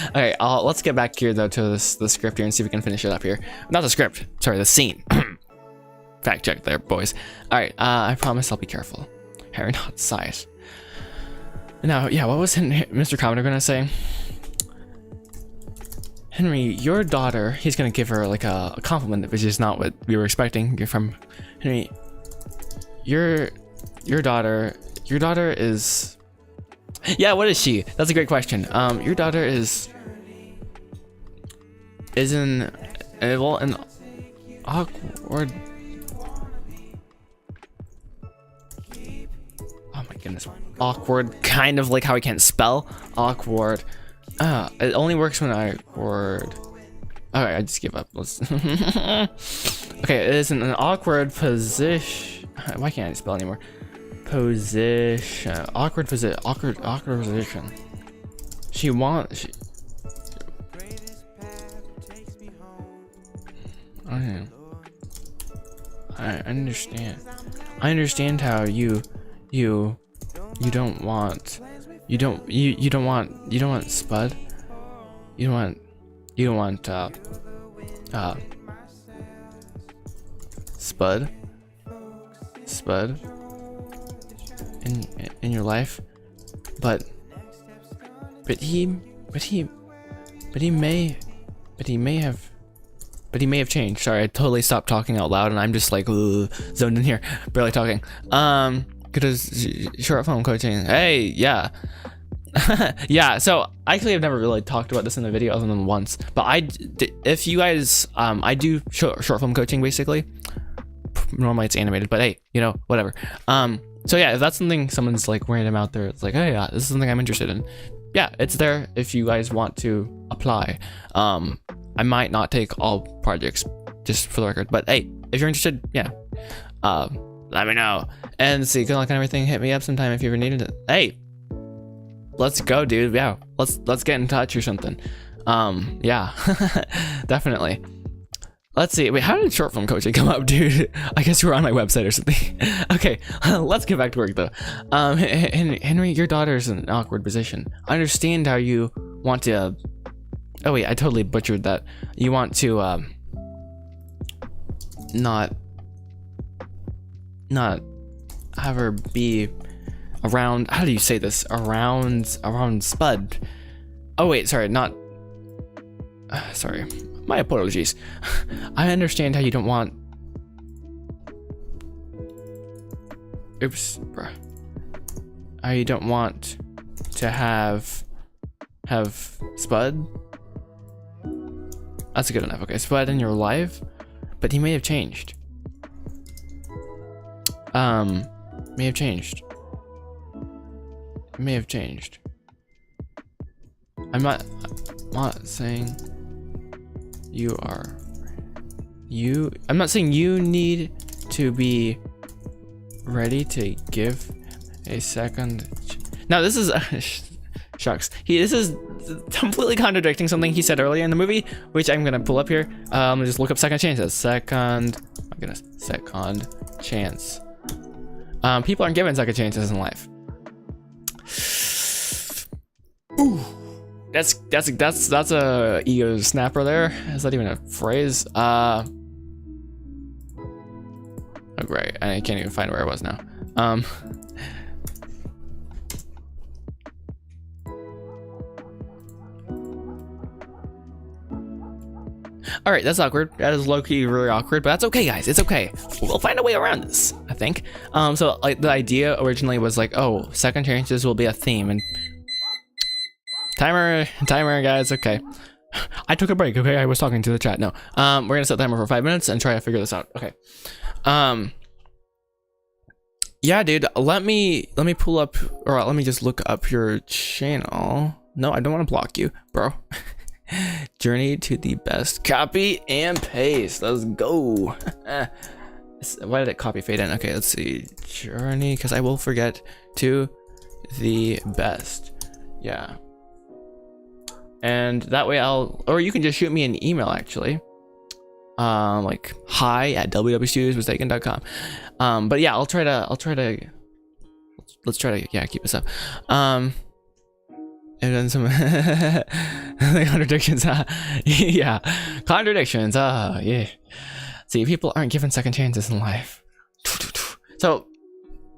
Okay, let's get back here though to the script here and see if we can finish it up here. Not the script, sorry, the scene. Fact check there, boys. All right, I promise I'll be careful. Harry, not size. Now, yeah, what was Mr. Commenter gonna say? Henry, your daughter, he's gonna give her like a compliment, which is not what we were expecting. You're from Henry. Your daughter is, yeah, what is she? That's a great question. Your daughter is an awkward. Oh my goodness, awkward. Kind of like how I can't spell awkward. It only works when I word. Alright, I just give up. Let's okay, it is in an awkward position. Why can't I spell anymore? Position. Awkward position. Awkward position. I understand. I understand how you don't want Spud. You don't want Spud in your life, but he may have changed. Sorry, I totally stopped talking out loud and I'm just like zoned in here, barely talking. Because short film coaching. Hey, yeah. Yeah, so actually I've never really talked about this in the video other than once, but if you guys, I do short film coaching basically. Normally it's animated, but hey, you know, whatever. So yeah, if that's something someone's like random out there, it's like, hey, yeah, this is something I'm interested in. Yeah, it's there if you guys want to apply. I might not take all projects, just for the record, but hey, if you're interested, yeah, let me know. And see, good luck on everything. Hit me up sometime if you ever needed it. Hey, let's go, dude. Yeah, let's get in touch or something. Yeah, definitely. Let's see. Wait, how did short film coaching come up, dude? I guess you were on my website or something. Okay, let's get back to work though. Henry, your daughter's in an awkward position. I understand how you want to. Oh wait, I totally butchered that. You want to not have her be around. How do you say this? Around Spud. Oh wait, sorry, not. Sorry, My apologies. I understand how you don't want... Oops, bruh. How you don't want to have Spud. That's good enough. Okay, Spud in your life, but he may have changed. May have changed. May have changed. I'm not saying you are. I'm not saying you need to be ready to give a second. Now this is shucks. This is completely contradicting something he said earlier in the movie, which I'm gonna pull up here. Just look up second chances. Second chance. People aren't given second chances in life. Ooh, that's a ego snapper there. Is that even a phrase? Oh great, I can't even find where I was now. All right, that's awkward. That is low-key really awkward, but that's okay, guys. It's okay. We'll find a way around this, I think. So like the idea originally was like, oh, second chances will be a theme, and timer, guys. Okay, I took a break. Okay, I was talking to the chat. No, we're gonna set the timer for 5 minutes and try to figure this out. Okay. Yeah, dude. Let me pull up, or let me just look up your channel. No, I don't want to block you, bro. Journey to the best. Copy and paste. Let's go. Why did it copy fade in? Okay, let's see. Journey, because I will forget to the best. Yeah. And that way or you can just shoot me an email actually. Like hi@wwstudiosmistaken.com. But yeah, let's try to keep this up. And then some contradictions. Yeah, contradictions. Yeah. See, people aren't given second chances in life. So,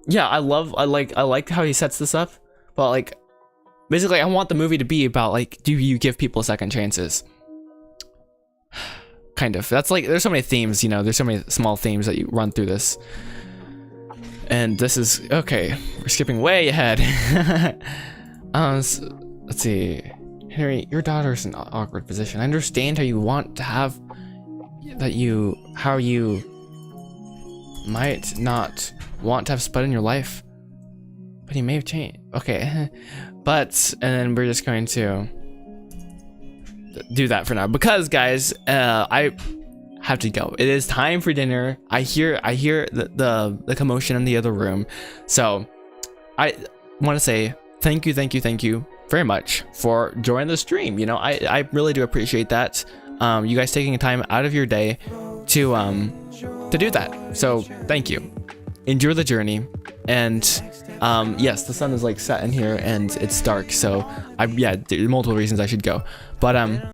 yeah, I like how he sets this up. But like, basically, I want the movie to be about like, do you give people second chances? Kind of. That's like, there's so many themes, you know. There's so many small themes that you run through this. And this is okay. We're skipping way ahead. Let's see, Henry, your daughter's in an awkward position. I understand how you want to have how you might not want to have Spud in your life, but he may have changed. Okay, and then we're just going to do that for now because, guys, I have to go. It is time for dinner. I hear the commotion in the other room, so I want to say thank you very much for joining the stream. You know, I really do appreciate that. You guys taking time out of your day to do that. So thank you. Enjoy the journey. And yes, the sun is like set in here and it's dark. So there are multiple reasons I should go. But